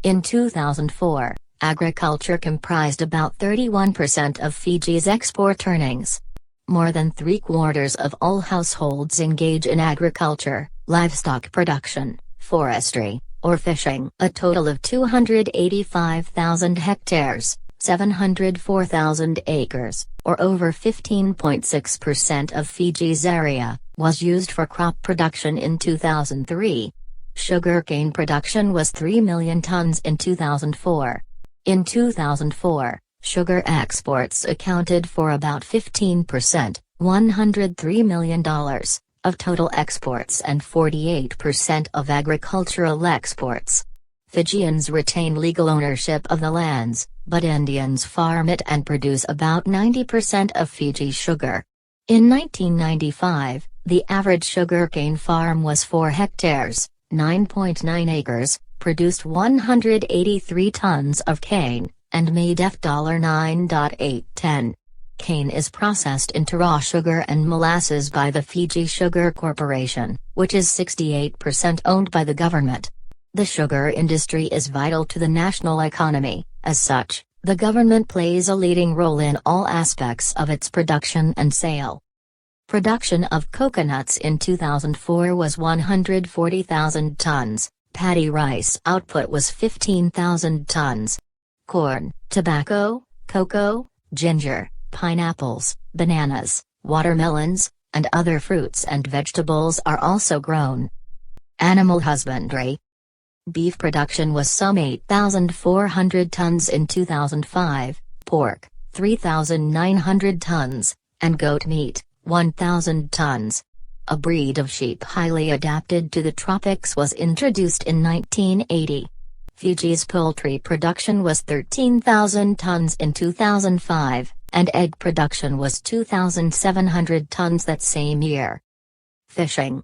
In 2004, Agriculture comprised about 31% of Fiji's export earnings. More than three-quarters of all households engage in agriculture, livestock production, forestry, or fishing. A total of 285,000 hectares, 704,000 acres, or over 15.6% of Fiji's area, was used for crop production in 2003. Sugarcane production was 3 million tons in 2004. In 2004, sugar exports accounted for about 15%, $103 million, of total exports and 48% of agricultural exports. Fijians retain legal ownership of the lands, but Indians farm it and produce about 90% of Fiji's sugar. In 1995, the average sugarcane farm was 4 hectares, 9.9 acres, produced 183 tons of cane, and made $9.810. Cane is processed into raw sugar and molasses by the Fiji Sugar Corporation, which is 68% owned by the government. The sugar industry is vital to the national economy. As such, the government plays a leading role in all aspects of its production and sale. Production of coconuts in 2004 was 140,000 tons, paddy rice output was 15,000 tons. Corn, tobacco, cocoa, ginger, pineapples, bananas, watermelons, and other fruits and vegetables are also grown. Animal husbandry. Beef production was some 8,400 tons in 2005, pork, 3,900 tons, and goat meat, 1,000 tons. A breed of sheep highly adapted to the tropics was introduced in 1980. Fiji's poultry production was 13,000 tons in 2005, and egg production was 2,700 tons that same year. Fishing.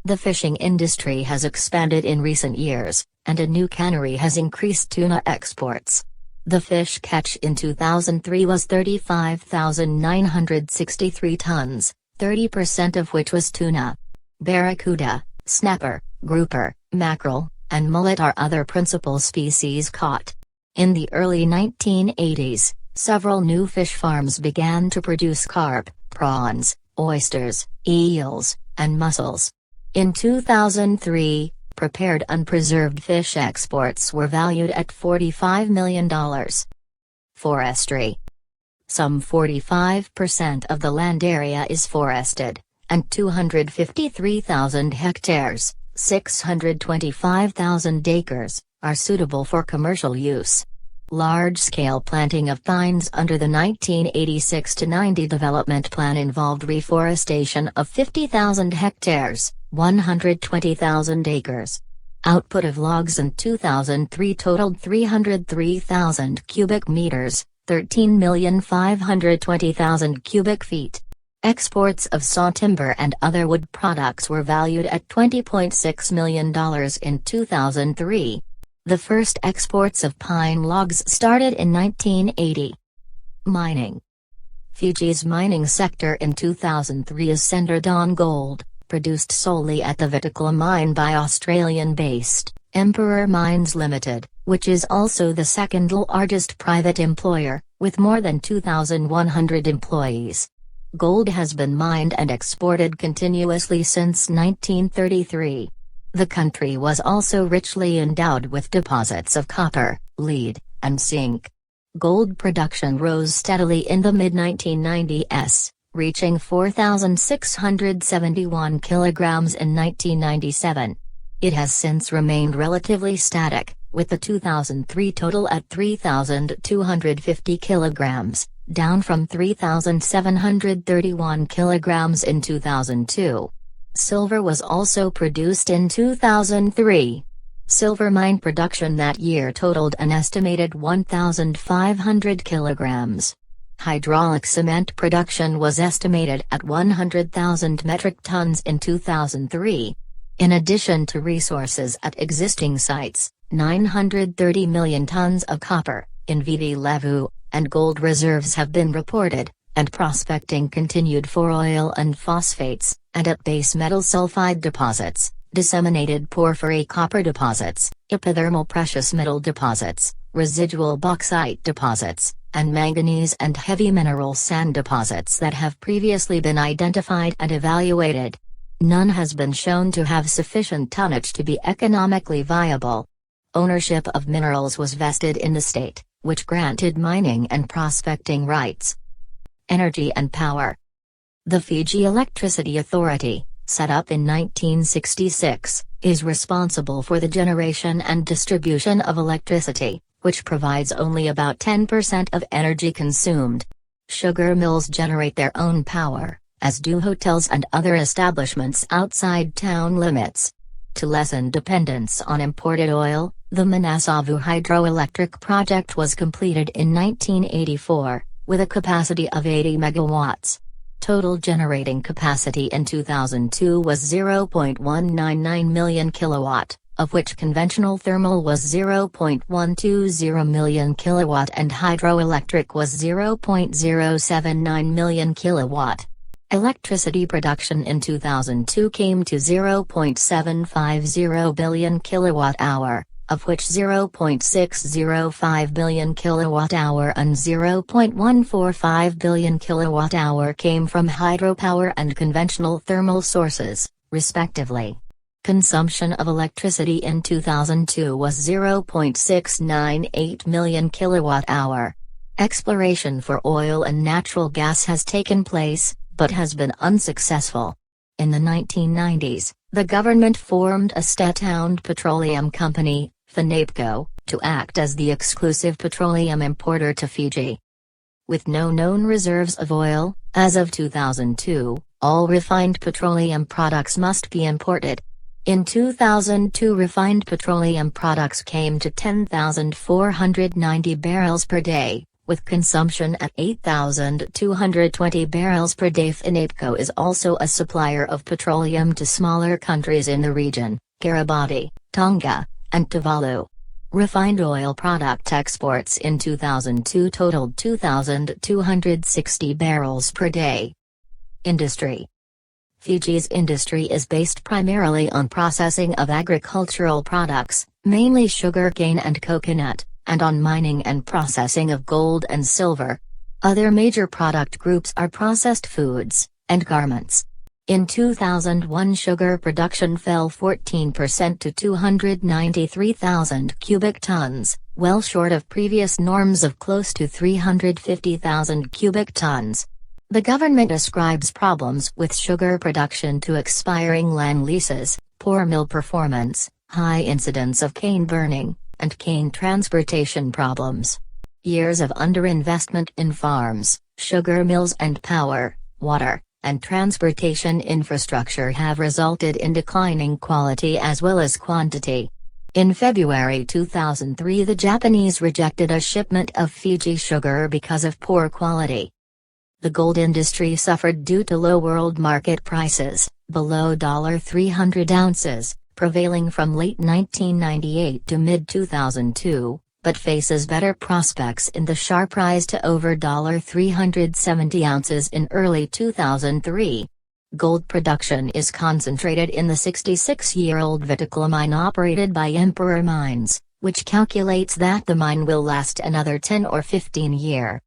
The fishing industry has expanded in recent years, and a new cannery has increased tuna exports. The fish catch in 2003 was 35,963 tons, 30% of which was tuna. Barracuda, snapper, grouper, mackerel, and mullet are other principal species caught. In the early 1980s, several new fish farms began to produce carp, prawns, oysters, eels, and mussels. In 2003, prepared unpreserved fish exports were valued at $45 million. Forestry. Some 45% of the land area is forested, and 253,000 hectares, 625,000 acres, are suitable for commercial use. Large-scale planting of pines under the 1986-90 development plan involved reforestation of 50,000 hectares, 120,000 acres. Output of logs in 2003 totaled 303,000 cubic meters, 13,520,000 cubic feet. Exports of saw timber and other wood products were valued at $20.6 million in 2003. The first exports of pine logs started in 1980. Mining. Fiji's mining sector in 2003 is centered on gold, produced solely at the Viti Levu mine by Australian-based Emperor Mines Limited, which is also the second largest private employer, with more than 2,100 employees. Gold has been mined and exported continuously since 1933. The country was also richly endowed with deposits of copper, lead, and zinc. Gold production rose steadily in the mid-1990s, reaching 4,671 kilograms in 1997. It has since remained relatively static, with the 2003 total at 3,250 kilograms, down from 3,731 kilograms in 2002. Silver was also produced in 2003. Silver mine production that year totaled an estimated 1,500 kilograms. Hydraulic cement production was estimated at 100,000 metric tons in 2003. In addition to resources at existing sites, 930 million tons of copper, in Viti Levu, and gold reserves have been reported, and prospecting continued for oil and phosphates, and at base metal sulfide deposits, disseminated porphyry copper deposits, epithermal precious metal deposits, residual bauxite deposits, and manganese and heavy mineral sand deposits that have previously been identified and evaluated. None has been shown to have sufficient tonnage to be economically viable. Ownership of minerals was vested in the state, which granted mining and prospecting rights. Energy and power. The Fiji Electricity Authority, set up in 1966, is responsible for the generation and distribution of electricity, which provides only about 10% of energy consumed. Sugar mills generate their own power, as do hotels and other establishments outside town limits. To lessen dependence on imported oil, the Manasavu hydroelectric project was completed in 1984, with a capacity of 80 megawatts. Total generating capacity in 2002 was 0.199 million kilowatt, of which conventional thermal was 0.120 million kilowatt and hydroelectric was 0.079 million kilowatt. Electricity production in 2002 came to 0.750 billion kilowatt-hour, of which 0.605 billion kilowatt-hour and 0.145 billion kilowatt-hour came from hydropower and conventional thermal sources, respectively. Consumption of electricity in 2002 was 0.698 million kilowatt-hour. Exploration for oil and natural gas has taken place, but has been unsuccessful. In the 1990s, the government formed a state-owned petroleum company, FNAPCO, to act as the exclusive petroleum importer to Fiji. With no known reserves of oil, as of 2002, all refined petroleum products must be imported. In 2002, refined petroleum products came to 10,490 barrels per day, with consumption at 8,220 barrels per day. FNAPCO is also a supplier of petroleum to smaller countries in the region, Kiribati, Tonga, and Tuvalu. Refined oil product exports in 2002 totaled 2,260 barrels per day. Industry. Fiji's industry is based primarily on processing of agricultural products, mainly sugarcane and coconut, and on mining and processing of gold and silver. Other major product groups are processed foods, and garments. In 2001, sugar production fell 14% to 293,000 cubic tons, well short of previous norms of close to 350,000 cubic tons. The government ascribes problems with sugar production to expiring land leases, poor mill performance, high incidence of cane burning, and cane transportation problems. Years of underinvestment in farms, sugar mills and power, water, and transportation infrastructure have resulted in declining quality as well as quantity. In February 2003, the Japanese rejected a shipment of Fiji sugar because of poor quality. The gold industry suffered due to low world market prices, below $300 ounces, prevailing from late 1998 to mid-2002, but faces better prospects in the sharp rise to over $370 ounces in early 2003. Gold production is concentrated in the 66-year-old Viti mine operated by Emperor Mines, which calculates that the mine will last another 10 or 15 years.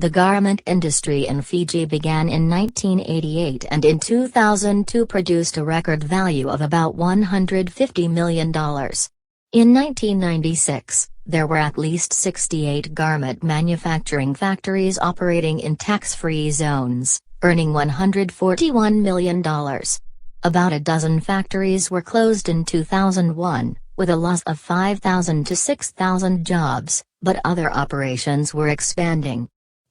The garment industry in Fiji began in 1988 and in 2002 produced a record value of about $150 million. In 1996, there were at least 68 garment manufacturing factories operating in tax-free zones, earning $141 million. About a dozen factories were closed in 2001, with a loss of 5,000 to 6,000 jobs, but other operations were expanding.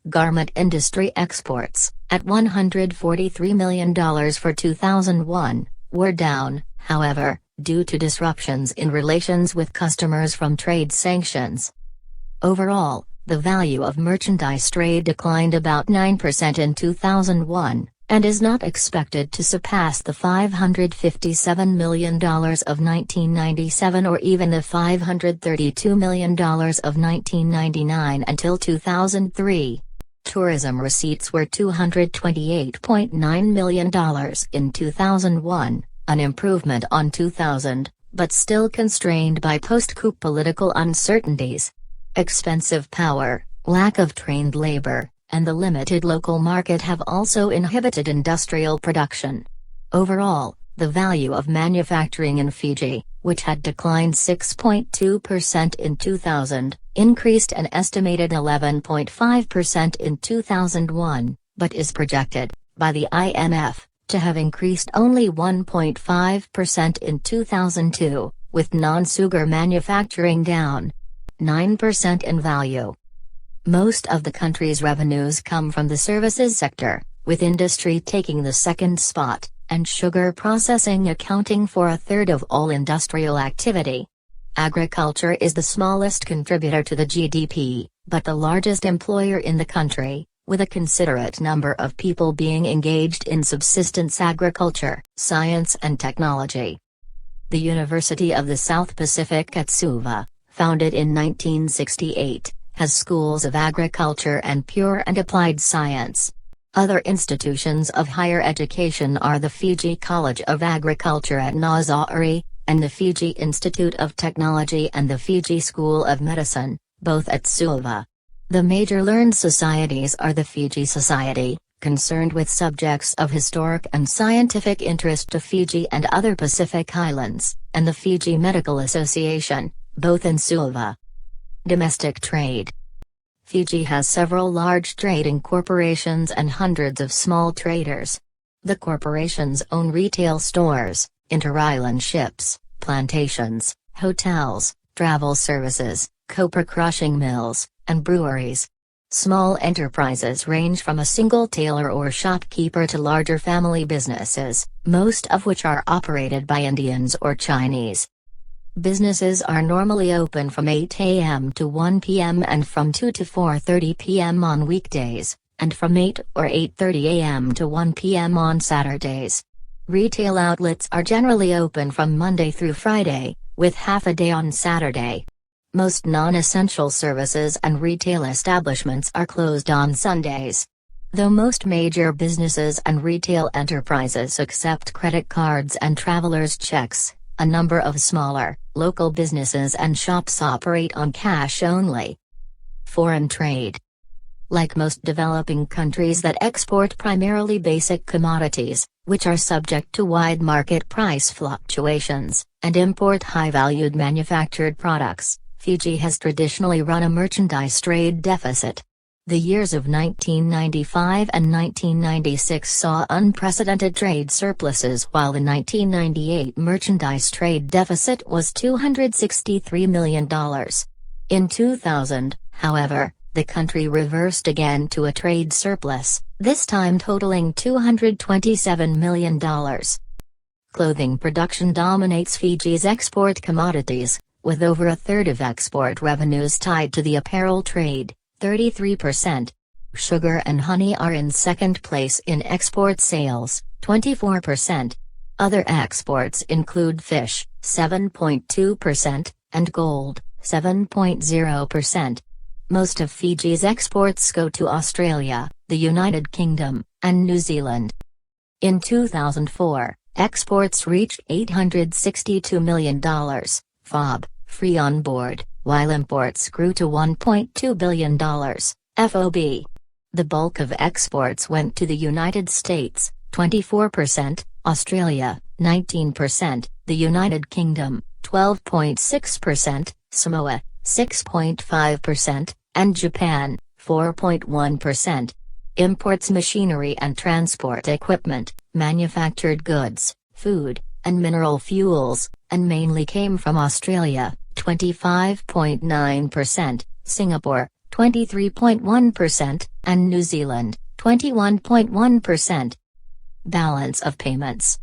Garment industry exports, at $143 million for 2001, were down, however, due to disruptions in relations with customers from trade sanctions. Overall, the value of merchandise trade declined about 9% in 2001, and is not expected to surpass the $557 million of 1997 or even the $532 million of 1999 until 2003. Tourism receipts were $228.9 million in 2001, an improvement on 2000, but still constrained by post-coup political uncertainties. Expensive power, lack of trained labor, and the limited local market have also inhibited industrial production. Overall, the value of manufacturing in Fiji, which had declined 6.2% in 2000, increased an estimated 11.5% in 2001, but is projected, by the IMF, to have increased only 1.5% in 2002, with non-sugar manufacturing down 9% in value. Most of the country's revenues come from the services sector, with industry taking the second spot, and sugar processing accounting for a third of all industrial activity. Agriculture is the smallest contributor to the GDP, but the largest employer in the country, with a considerate number of people being engaged in subsistence agriculture, science and technology. The University of the South Pacific at Suva, founded in 1968, has schools of agriculture and pure and applied science. Other institutions of higher education are the Fiji College of Agriculture at Nausari, and the Fiji Institute of Technology and the Fiji School of Medicine, both at Suva. The major learned societies are the Fiji Society, concerned with subjects of historic and scientific interest to Fiji and other Pacific islands, and the Fiji Medical Association, both in Suva. Domestic trade. Fiji has several large trading corporations and hundreds of small traders. The corporations own retail stores, inter-island ships, plantations, hotels, travel services, copra crushing mills, and breweries. Small enterprises range from a single tailor or shopkeeper to larger family businesses, most of which are operated by Indians or Chinese. Businesses are normally open from 8 a.m. to 1 p.m. and from 2 to 4:30 p.m. on weekdays, and from 8 or 8:30 a.m. to 1 p.m. on Saturdays. Retail outlets are generally open from Monday through Friday, with half a day on Saturday. Most non-essential services and retail establishments are closed on Sundays. Though most major businesses and retail enterprises accept credit cards and travelers' checks, a number of smaller, local businesses and shops operate on cash only. Foreign trade. Like most developing countries that export primarily basic commodities, which are subject to wide market price fluctuations, and import high-valued manufactured products, Fiji has traditionally run a merchandise trade deficit. The years of 1995 and 1996 saw unprecedented trade surpluses, while the 1998 merchandise trade deficit was $263 million. In 2000, however, the country reversed again to a trade surplus, this time totaling $227 million. Clothing production dominates Fiji's export commodities, with over a third of export revenues tied to the apparel trade, 33%. Sugar and honey are in second place in export sales, 24%. Other exports include fish, 7.2%, and gold, 7.0%. Most of Fiji's exports go to Australia, the United Kingdom, and New Zealand. In 2004, exports reached $862 million, FOB, free on board, while imports grew to $1.2 billion, FOB. The bulk of exports went to the United States, 24%, Australia, 19%, the United Kingdom, 12.6%, Samoa, 6.5%, and Japan, 4.1%. Imports machinery and transport equipment, manufactured goods, food, and mineral fuels, and mainly came from Australia, 25.9%, Singapore, 23.1%, and New Zealand, 21.1%. Balance of payments.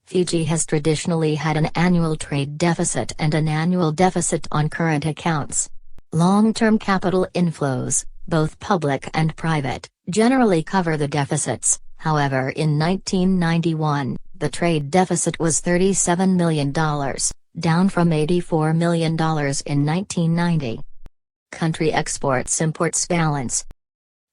Fiji has traditionally had an annual trade deficit and an annual deficit on current accounts. Long-term capital inflows, both public and private, generally cover the deficits. However, in 1991, the trade deficit was $37 million, down from $84 million in 1990. Country exports-imports balance.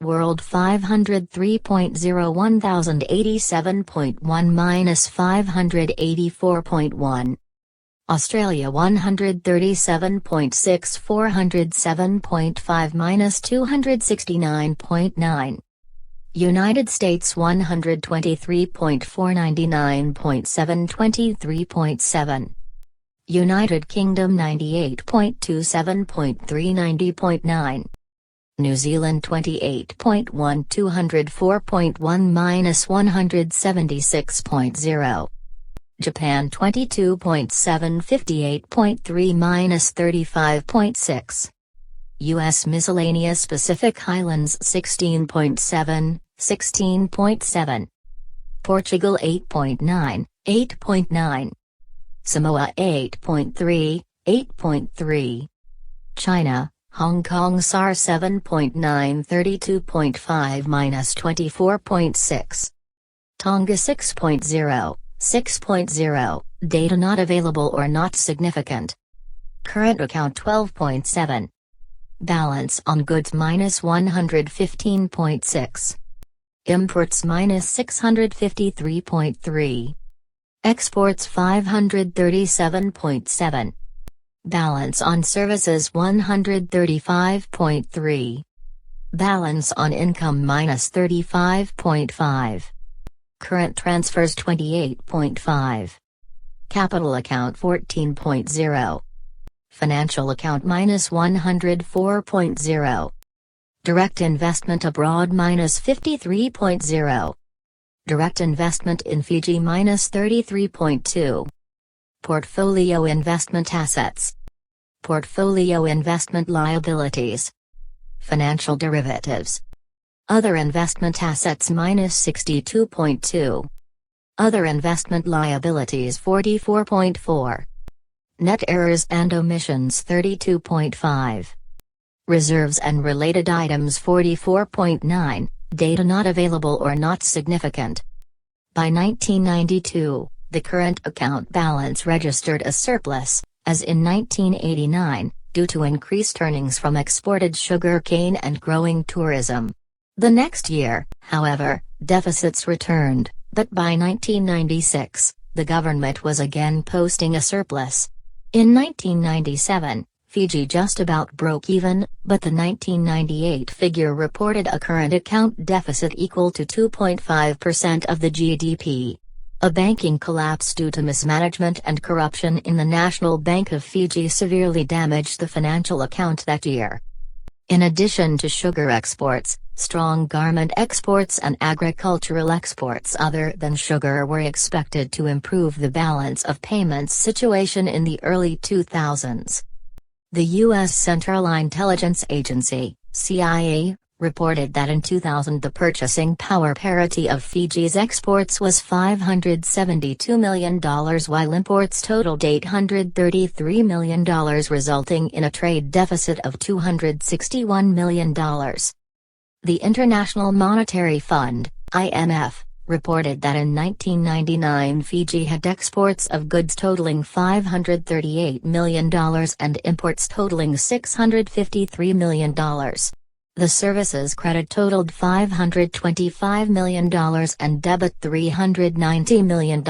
World 503.01 1087.1 minus 584.1. Australia 137.6 407.5 minus 269.9. United States 123.499.7 23.7. United Kingdom 98.27.3 90.9. New Zealand 28.1 204.1 minus 176.0. Japan 22.7 58.3 minus 35.6. U.S. Miscellaneous Pacific Highlands 16.7, 16.7. Portugal 8.9, 8.9. Samoa 8.3, 8.3. China, Hong Kong SAR 7.9 32.5 minus 24.6. Tonga 6.0, 6.0, data not available or not significant. Current account 12.7. Balance on goods minus 115.6. Imports minus 653.3. Exports 537.7. Balance on services 135.3. Balance on income minus 35.5. Current transfers 28.5. Capital account 14.0. Financial account minus 104.0. Direct investment abroad minus 53.0. Direct investment in Fiji minus 33.2. Portfolio investment assets. Portfolio investment liabilities. Financial derivatives. Other investment assets minus 62.2. Other investment liabilities 44.4. Net errors and omissions 32.5. Reserves and related items 44.9, data not available or not significant. By 1992, the current account balance registered a surplus, as in 1989, due to increased earnings from exported sugar cane and growing tourism. The next year, however, deficits returned, but by 1996, the government was again posting a surplus. In 1997, Fiji just about broke even, but the 1998 figure reported a current account deficit equal to 2.5% of the GDP. A banking collapse due to mismanagement and corruption in the National Bank of Fiji severely damaged the financial account that year. In addition to sugar exports, strong garment exports and agricultural exports other than sugar were expected to improve the balance of payments situation in the early 2000s. The U.S. Central Intelligence Agency, CIA, reported that in 2000 the purchasing power parity of Fiji's exports was $572 million while imports totaled $833 million, resulting in a trade deficit of $261 million. The International Monetary Fund, IMF, reported that in 1999 Fiji had exports of goods totaling $538 million and imports totaling $653 million. The services credit totaled $525 million and debit $390 million.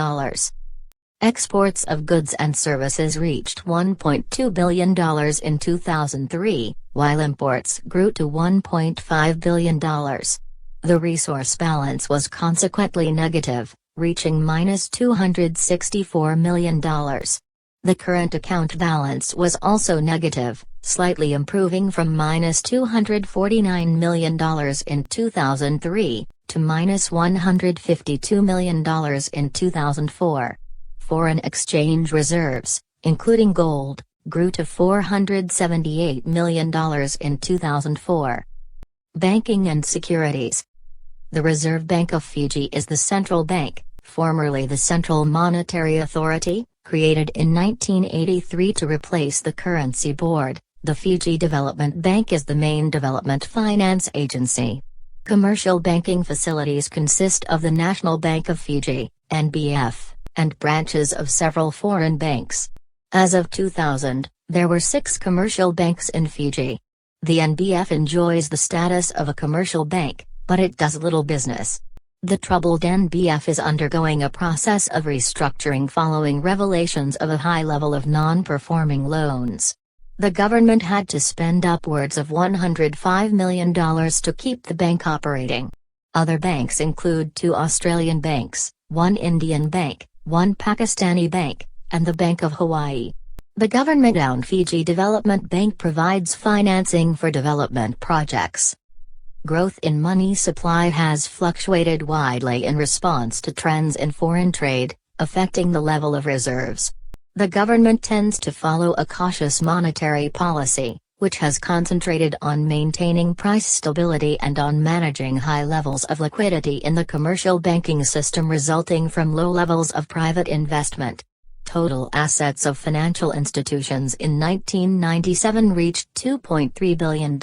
Exports of goods and services reached $1.2 billion in 2003, while imports grew to $1.5 billion. The resource balance was consequently negative, reaching minus $264 million. The current account balance was also negative, slightly improving from minus $249 million in 2003, to minus $152 million in 2004. Foreign exchange reserves, including gold, grew to $478 million in 2004. Banking and securities. The Reserve Bank of Fiji is the central bank, formerly the Central Monetary Authority, created in 1983 to replace the Currency Board. The Fiji Development Bank is the main development finance agency. Commercial banking facilities consist of the National Bank of Fiji, NBF, and branches of several foreign banks. As of 2000, there were 6 commercial banks in Fiji. The NBF enjoys the status of a commercial bank, but it does little business. The troubled NBF is undergoing a process of restructuring following revelations of a high level of non-performing loans. The government had to spend upwards of $105 million to keep the bank operating. Other banks include 2 Australian banks, 1 Indian bank, 1 Pakistani bank, and the Bank of Hawaii. The government-owned Fiji Development Bank provides financing for development projects. Growth in money supply has fluctuated widely in response to trends in foreign trade, affecting the level of reserves. The government tends to follow a cautious monetary policy, which has concentrated on maintaining price stability and on managing high levels of liquidity in the commercial banking system resulting from low levels of private investment. Total assets of financial institutions in 1997 reached $2.3 billion,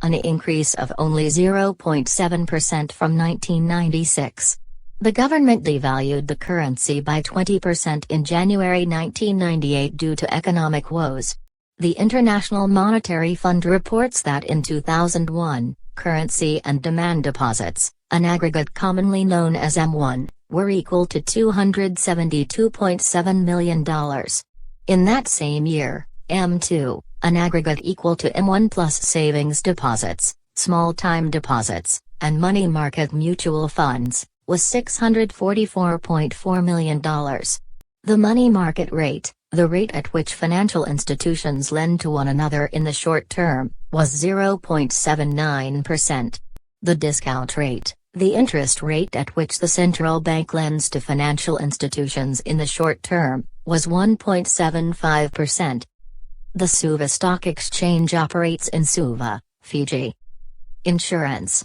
an increase of only 0.7% from 1996. The government devalued the currency by 20% in January 1998 due to economic woes. The International Monetary Fund reports that in 2001, currency and demand deposits, an aggregate commonly known as M1, were equal to $272.7 million. In that same year, M2, an aggregate equal to M1 plus savings deposits, small time deposits, and money market mutual funds, was $644.4 million. The money market rate, the rate at which financial institutions lend to one another in the short term, was 0.79%. The discount rate, the interest rate at which the central bank lends to financial institutions in the short term, was 1.75%. The Suva Stock Exchange operates in Suva, Fiji. Insurance.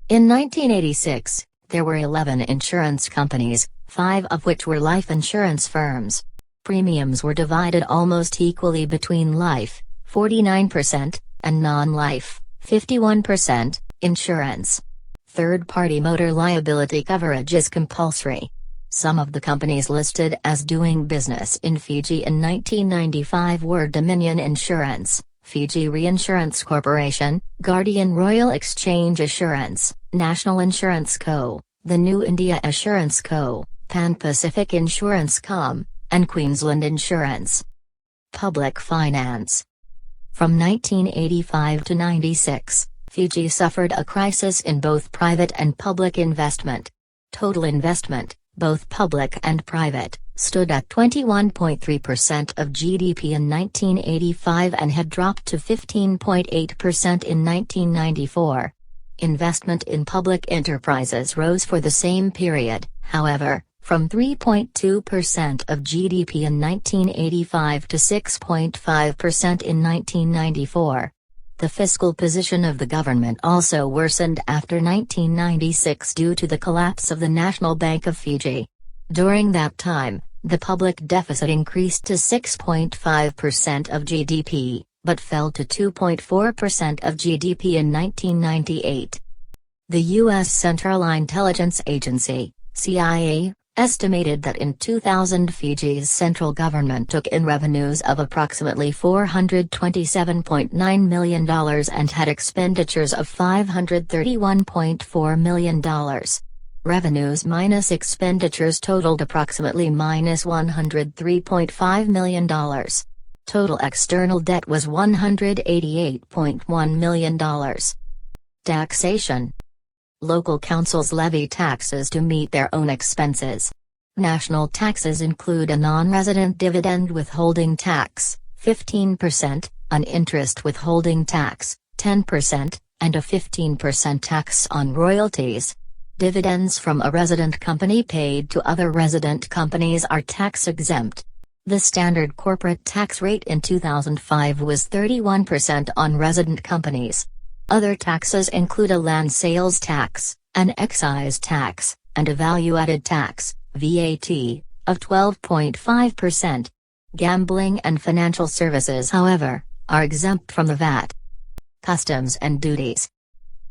In 1986, there were 11 insurance companies, 5 of which were life insurance firms. Premiums were divided almost equally between life, 49%, and non-life, 51%, insurance. Third-party motor liability coverage is compulsory. Some of the companies listed as doing business in Fiji in 1995 were Dominion Insurance, Fiji Reinsurance Corporation, Guardian Royal Exchange Assurance, National Insurance Co., the New India Assurance Co., Pan Pacific Insurance Com., and Queensland Insurance. Public finance. From 1985 to 96, Fiji suffered a crisis in both private and public investment. Total investment, both public and private, stood at 21.3% of GDP in 1985 and had dropped to 15.8% in 1994. Investment in public enterprises rose for the same period, however, from 3.2% of GDP in 1985 to 6.5% in 1994. The fiscal position of the government also worsened after 1996 due to the collapse of the National Bank of Fiji. During that time, the public deficit increased to 6.5% of GDP, but fell to 2.4% of GDP in 1998. The U.S. Central Intelligence Agency, CIA, estimated that in 2000 Fiji's central government took in revenues of approximately $427.9 million and had expenditures of $531.4 million. Revenues minus expenditures totaled approximately $-103.5 million. Total external debt was $188.1 million. Taxation. Local councils levy taxes to meet their own expenses. National taxes include a non-resident dividend withholding tax, 15%, an interest withholding tax, 10%, and a 15% tax on royalties. Dividends from a resident company paid to other resident companies are tax-exempt. The standard corporate tax rate in 2005 was 31% on resident companies. Other taxes include a land sales tax, an excise tax, and a value-added tax, VAT, of 12.5%. Gambling and financial services, however, are exempt from the VAT. Customs and duties.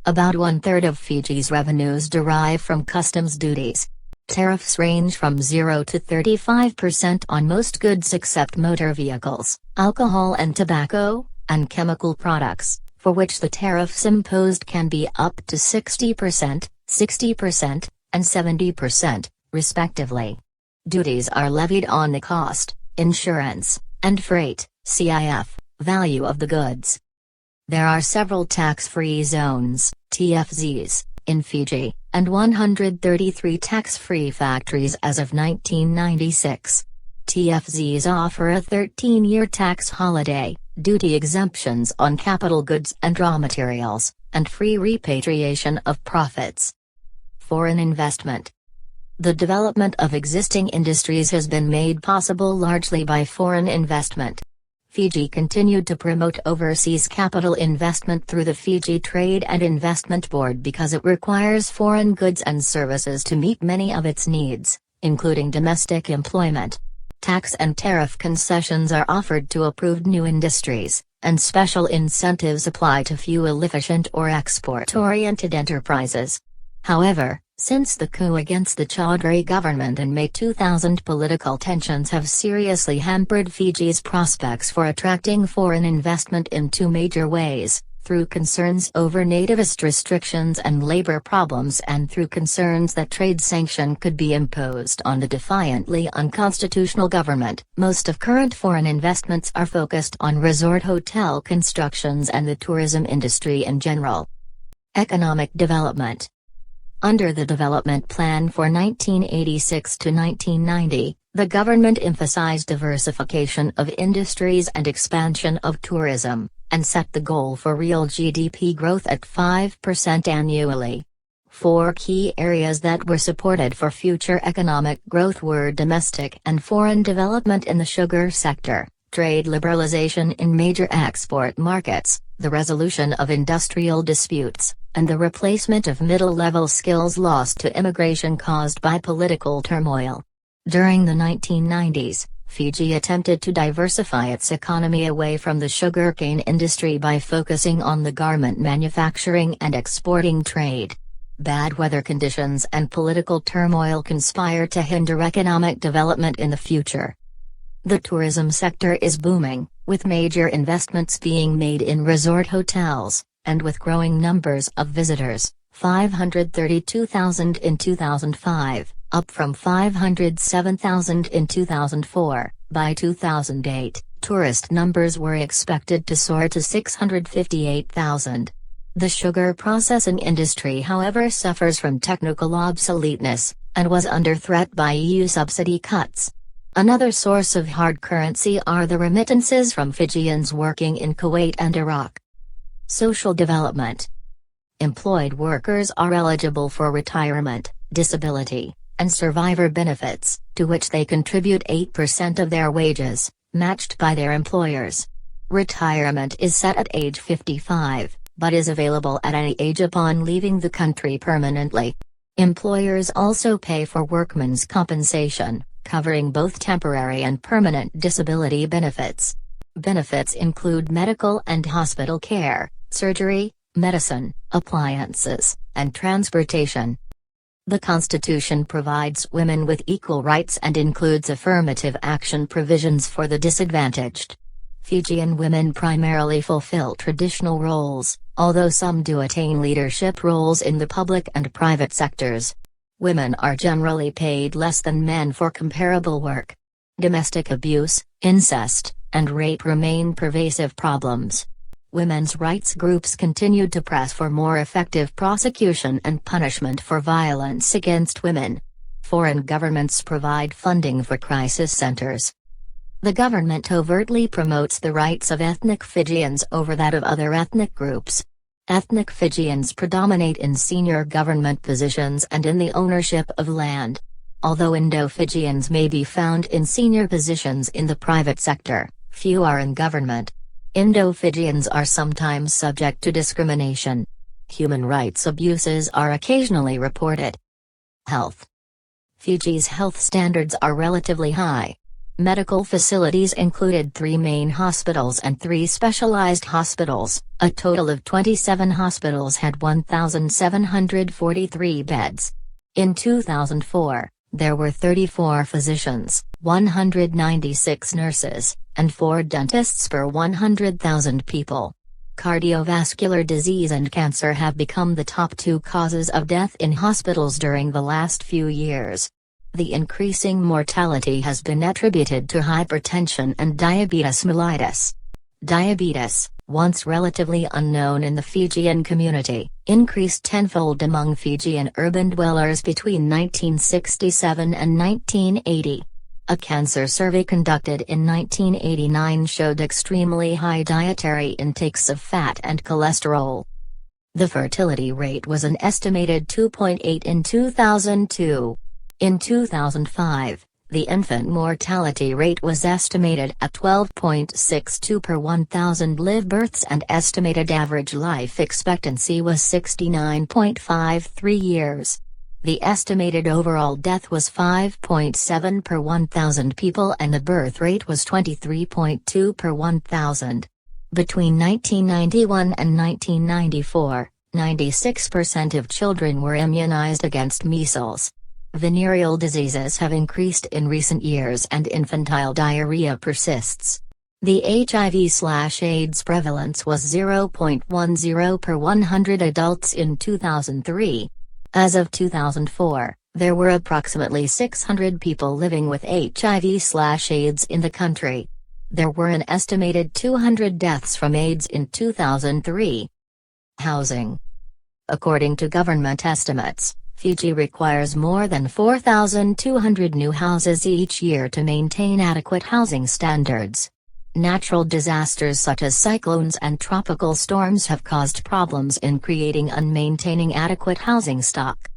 About one-third of Fiji's revenues derive from customs duties. Tariffs range from 0 to 35% on most goods except motor vehicles, alcohol and tobacco, and chemical products, for which the tariffs imposed can be up to 60%, 60%, and 70%, respectively. Duties are levied on the cost, insurance, and freight, CIF, value of the goods. There are several tax-free zones, TFZs, in Fiji, and 133 tax-free factories as of 1996. TFZs offer a 13-year tax holiday, duty exemptions on capital goods and raw materials, and free repatriation of profits. Foreign investment. The development of existing industries has been made possible largely by foreign investment. Fiji continued to promote overseas capital investment through the Fiji Trade and Investment Board because it requires foreign goods and services to meet many of its needs, including domestic employment. Tax and tariff concessions are offered to approved new industries, and special incentives apply to fuel-efficient or export-oriented enterprises. However, since the coup against the Chaudhry government in May 2000, political tensions have seriously hampered Fiji's prospects for attracting foreign investment in two major ways: through concerns over nativist restrictions and labor problems, and through concerns that trade sanction could be imposed on the defiantly unconstitutional government. Most of current foreign investments are focused on resort hotel constructions and the tourism industry in general. Economic development. Under the Development Plan for 1986 to 1990, the government emphasized diversification of industries and expansion of tourism, and set the goal for real GDP growth at 5% annually. Four key areas that were supported for future economic growth were domestic and foreign development in the sugar sector, trade liberalization in major export markets, the resolution of industrial disputes, and the replacement of middle-level skills lost to immigration caused by political turmoil. During the 1990s, Fiji attempted to diversify its economy away from the sugarcane industry by focusing on the garment manufacturing and exporting trade. Bad weather conditions and political turmoil conspired to hinder economic development in the future. The tourism sector is booming, with major investments being made in resort hotels, and with growing numbers of visitors, 532,000 in 2005, up from 507,000 in 2004. By 2008, tourist numbers were expected to soar to 658,000. The sugar processing industry, however, suffers from technical obsoleteness, and was under threat by EU subsidy cuts. Another source of hard currency are the remittances from Fijians working in Kuwait and Iraq. Social development. Employed workers are eligible for retirement, disability, and survivor benefits, to which they contribute 8% of their wages, matched by their employers. Retirement is set at age 55, but is available at any age upon leaving the country permanently. Employers also pay for workmen's compensation, covering both temporary and permanent disability benefits. Benefits include medical and hospital care, surgery, medicine, appliances, and transportation. The Constitution provides women with equal rights and includes affirmative action provisions for the disadvantaged. Fijian women primarily fulfill traditional roles, although some do attain leadership roles in the public and private sectors. Women are generally paid less than men for comparable work. Domestic abuse, incest, and rape remain pervasive problems. Women's rights groups continued to press for more effective prosecution and punishment for violence against women. Foreign governments provide funding for crisis centers. The government overtly promotes the rights of ethnic Fijians over that of other ethnic groups. Ethnic Fijians predominate in senior government positions and in the ownership of land. Although Indo-Fijians may be found in senior positions in the private sector, few are in government. Indo-Fijians are sometimes subject to discrimination. Human rights abuses are occasionally reported. Health. Fiji's health standards are relatively high. Medical facilities included 3 main hospitals and 3 specialized hospitals. A total of 27 hospitals had 1,743 beds. In 2004, there were 34 physicians, 196 nurses, and 4 dentists per 100,000 people. Cardiovascular disease and cancer have become the top two causes of death in hospitals during the last few years. The increasing mortality has been attributed to hypertension and diabetes mellitus. Diabetes, once relatively unknown in the Fijian community, increased tenfold among Fijian urban dwellers between 1967 and 1980. A cancer survey conducted in 1989 showed extremely high dietary intakes of fat and cholesterol. The fertility rate was an estimated 2.8 in 2002. In 2005, the infant mortality rate was estimated at 12.62 per 1,000 live births and estimated average life expectancy was 69.53 years. The estimated overall death was 5.7 per 1,000 people and the birth rate was 23.2 per 1,000. Between 1991 and 1994, 96% of children were immunized against measles. Venereal diseases have increased in recent years and infantile diarrhea persists. The HIV/AIDS prevalence was 0.10 per 100 adults in 2003. As of 2004, there were approximately 600 people living with HIV/AIDS in the country. There were an estimated 200 deaths from AIDS in 2003. Housing. According to government estimates, Fiji requires more than 4,200 new houses each year to maintain adequate housing standards. Natural disasters such as cyclones and tropical storms have caused problems in creating and maintaining adequate housing stock.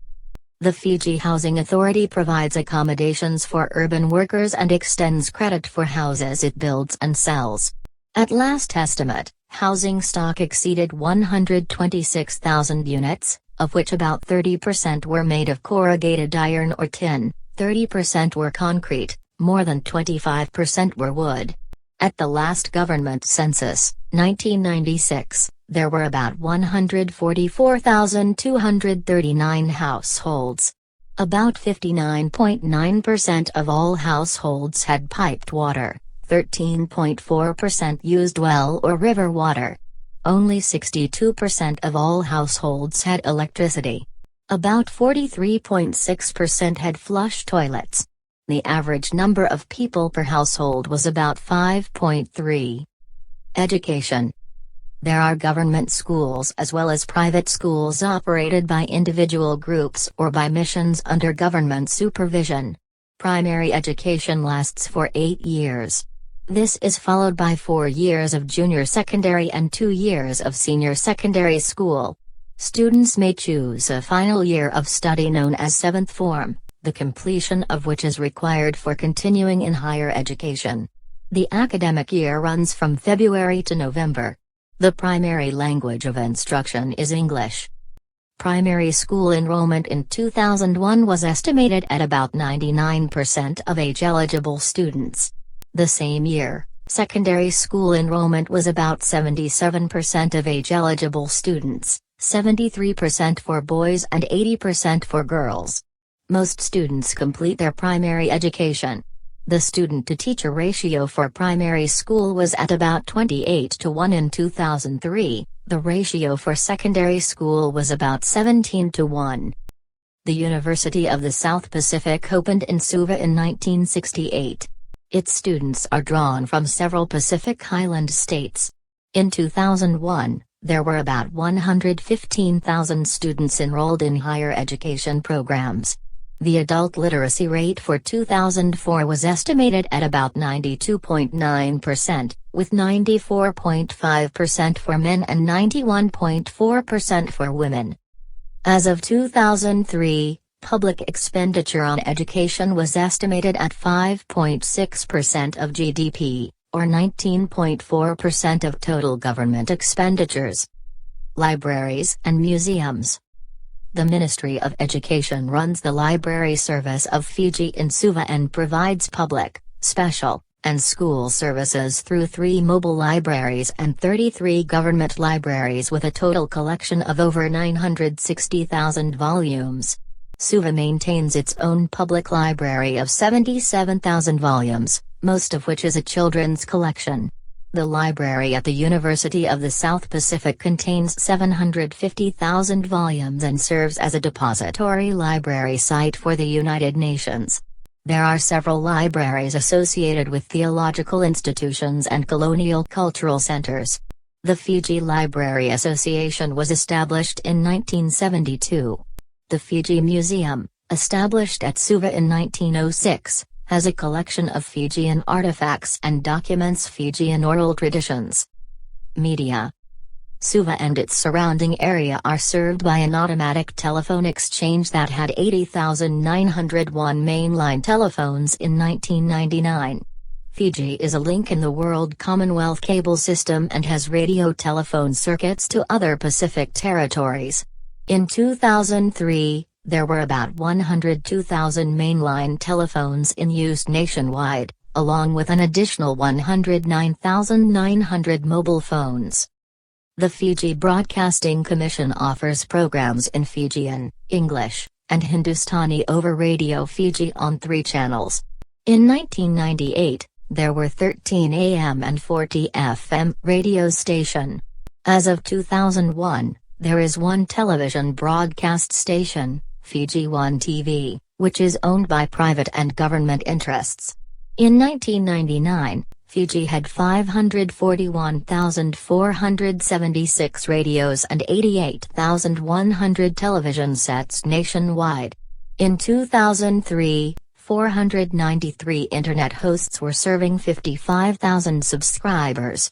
The Fiji Housing Authority provides accommodations for urban workers and extends credit for houses it builds and sells. At last estimate, housing stock exceeded 126,000 units, of which about 30% were made of corrugated iron or tin, 30% were concrete, more than 25% were wood. At the last government census, 1996, there were about 144,239 households. About 59.9% of all households had piped water, 13.4% used well or river water. Only 62% of all households had electricity. About 43.6% had flush toilets. The average number of people per household was about 5.3. Education. There are government schools as well as private schools operated by individual groups or by missions under government supervision. Primary education lasts for 8 years. This is followed by 4 years of junior secondary and 2 years of senior secondary school. Students may choose a final year of study known as 7th form, the completion of which is required for continuing in higher education. The academic year runs from February to November. The primary language of instruction is English. Primary school enrollment in 2001 was estimated at about 99% of age-eligible students. The same year, secondary school enrollment was about 77% of age-eligible students, 73% for boys and 80% for girls. Most students complete their primary education. The student-to-teacher ratio for primary school was at about 28:1 in 2003, the ratio for secondary school was about 17:1. The University of the South Pacific opened in Suva in 1968. Its students are drawn from several Pacific Island states. In 2001, there were about 115,000 students enrolled in higher education programs. The adult literacy rate for 2004 was estimated at about 92.9%, with 94.5% for men and 91.4% for women. As of 2003, public expenditure on education was estimated at 5.6% of GDP, or 19.4% of total government expenditures. Libraries and museums. The Ministry of Education runs the library service of Fiji in Suva and provides public, special, and school services through 3 mobile libraries and 33 government libraries with a total collection of over 960,000 volumes. Suva maintains its own public library of 77,000 volumes, most of which is a children's collection. The library at the University of the South Pacific contains 750,000 volumes and serves as a depository library site for the United Nations. There are several libraries associated with theological institutions and colonial cultural centers. The Fiji Library Association was established in 1972. The Fiji Museum, established at Suva in 1906, has a collection of Fijian artifacts and documents Fijian oral traditions. Media. Suva and its surrounding area are served by an automatic telephone exchange that had 80,901 mainline telephones in 1999. Fiji is a link in the World Commonwealth cable system and has radio telephone circuits to other Pacific territories. In 2003, there were about 102,000 mainline telephones in use nationwide, along with an additional 109,900 mobile phones. The Fiji Broadcasting Commission offers programs in Fijian, English, and Hindustani over Radio Fiji on 3 channels. In 1998, there were 13 AM and 40 FM radio station. As of 2001, there is one television broadcast station, Fiji One TV, which is owned by private and government interests. In 1999, Fiji had 541,476 radios and 88,100 television sets nationwide. In 2003, 493 internet hosts were serving 55,000 subscribers.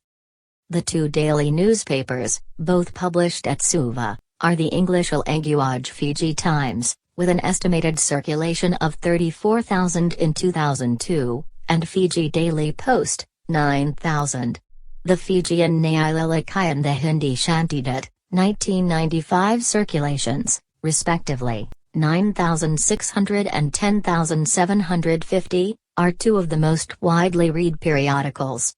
The 2 daily newspapers, both published at Suva, are the English Language Fiji Times, with an estimated circulation of 34,000 in 2002, and Fiji Daily Post, 9,000. The Fijian Naililikai and the Hindi Shantidat, 1995 circulations, respectively, 9,600 and 10,750, are 2 of the most widely read periodicals.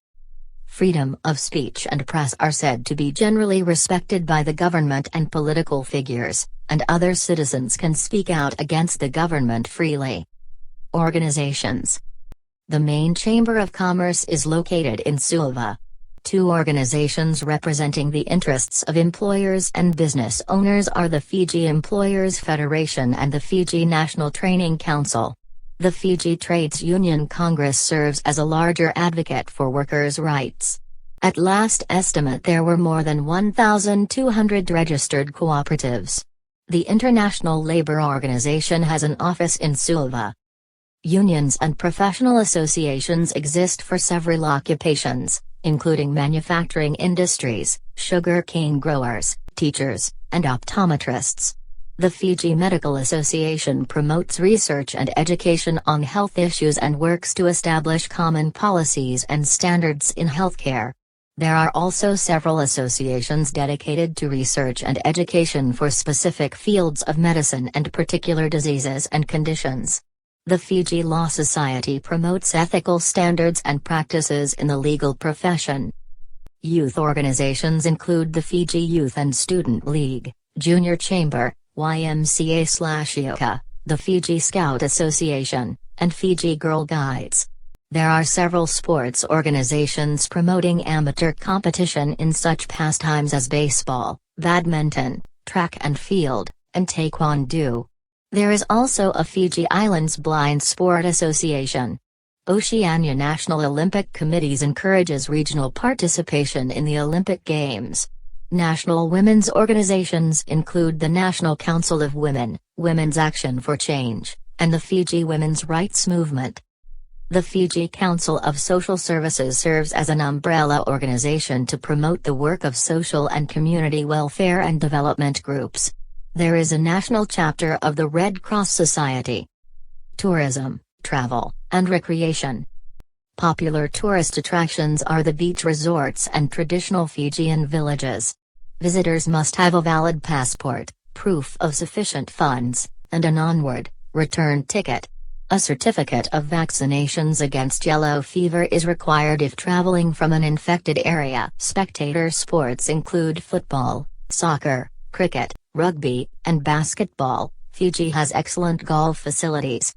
Freedom of speech and press are said to be generally respected by the government and political figures, and other citizens can speak out against the government freely. Organizations. The main Chamber of Commerce is located in Suva. 2 organizations representing the interests of employers and business owners are the Fiji Employers Federation and the Fiji National Training Council. The Fiji Trades Union Congress serves as a larger advocate for workers' rights. At last estimate there were more than 1,200 registered cooperatives. The International Labour Organization has an office in Suva. Unions and professional associations exist for several occupations, including manufacturing industries, sugar cane growers, teachers, and optometrists. The Fiji Medical Association promotes research and education on health issues and works to establish common policies and standards in healthcare. There are also several associations dedicated to research and education for specific fields of medicine and particular diseases and conditions. The Fiji Law Society promotes ethical standards and practices in the legal profession. Youth organizations include the Fiji Youth and Student League, Junior Chamber, YMCA/IOCA, the Fiji Scout Association, and Fiji Girl Guides. There are several sports organizations promoting amateur competition in such pastimes as baseball, badminton, track and field, and taekwondo. There is also a Fiji Islands Blind Sport Association. Oceania National Olympic Committees encourages regional participation in the Olympic Games. National women's organizations include the National Council of Women, Women's Action for Change, and the Fiji Women's Rights Movement. The Fiji Council of Social Services serves as an umbrella organization to promote the work of social and community welfare and development groups. There is a national chapter of the Red Cross Society. Tourism, travel, and recreation. Popular tourist attractions are the beach resorts and traditional Fijian villages. Visitors must have a valid passport, proof of sufficient funds, and an onward, return ticket. A certificate of vaccinations against yellow fever is required if traveling from an infected area. Spectator sports include football, soccer, cricket, rugby, and basketball. Fiji has excellent golf facilities.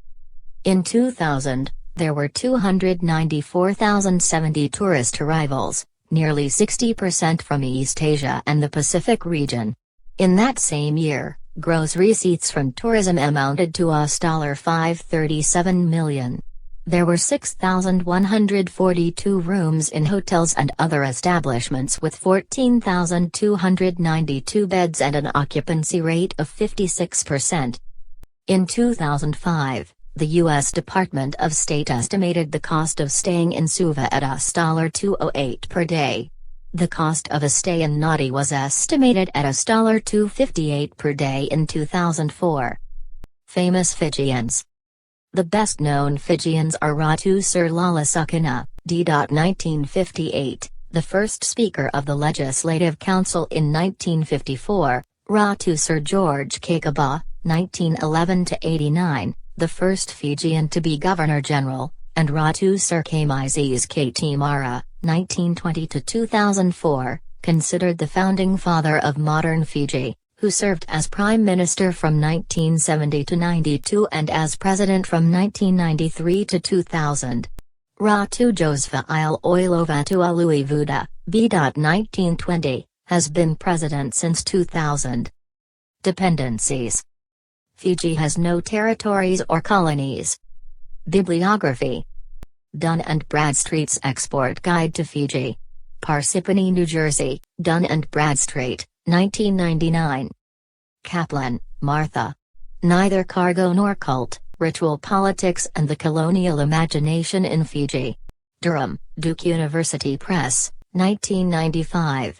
In 2000, there were 294,070 tourist arrivals, nearly 60% from East Asia and the Pacific region. In that same year, gross receipts from tourism amounted to $537 million. There were 6,142 rooms in hotels and other establishments with 14,292 beds and an occupancy rate of 56%. In 2005, the U.S. Department of State estimated the cost of staying in Suva at $208 per day. The cost of a stay in Nadi was estimated at $258 per day in 2004. Famous Fijians. The best-known Fijians are Ratu Sir Lalasukina, d. 1958, the first Speaker of the Legislative Council in 1954, Ratu Sir George Kakaba, 1911–89, the first Fijian to be Governor-General, and Ratu Sir Kamizes Katimara, 1920–2004, considered the founding father of modern Fiji, who served as Prime Minister from 1970 to 92 and as President from 1993 to 2000. Ratu Josepha Iloilovatu Vuda, b. 1920, has been President since 2000. Dependencies. Fiji has no territories or colonies. Bibliography. Dun & Bradstreet's Export Guide to Fiji. Parsippany, New Jersey, Dun & Bradstreet, 1999. Kaplan, Martha. Neither Cargo Nor Cult, Ritual Politics and the Colonial Imagination in Fiji. Durham, Duke University Press, 1995.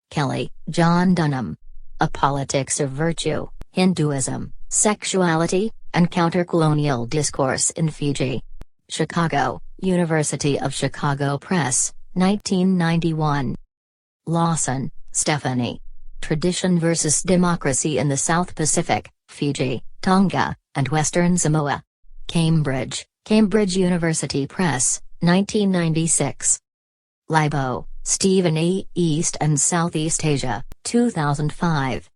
Kelly, John Dunham. A Politics of Virtue, Hinduism, Sexuality, and Countercolonial Discourse in Fiji. Chicago, University of Chicago Press, 1991. Lawson, Stephanie. Tradition versus Democracy in the South Pacific, Fiji, Tonga, and Western Samoa. Cambridge, Cambridge University Press, 1996. Libo, Stephen E. East and Southeast Asia, 2005.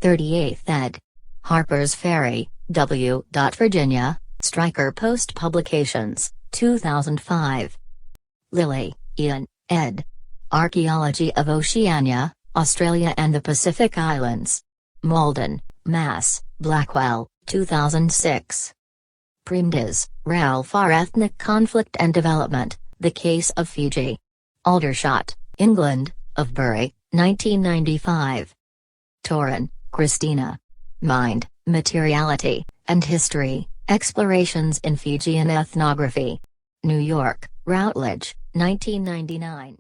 38th ed. Harper's Ferry, W. Virginia, Stryker Post Publications, 2005. Lilly, Ian, ed. Archaeology of Oceania, Australia and the Pacific Islands. Malden, Mass., Blackwell, 2006. Primdes, Ralph R. Ethnic Conflict and Development, The Case of Fiji. Aldershot, England, of Bury, 1995. Toran, Christina. Mind, Materiality, and History, Explorations in Fijian Ethnography. New York, Routledge, 1999.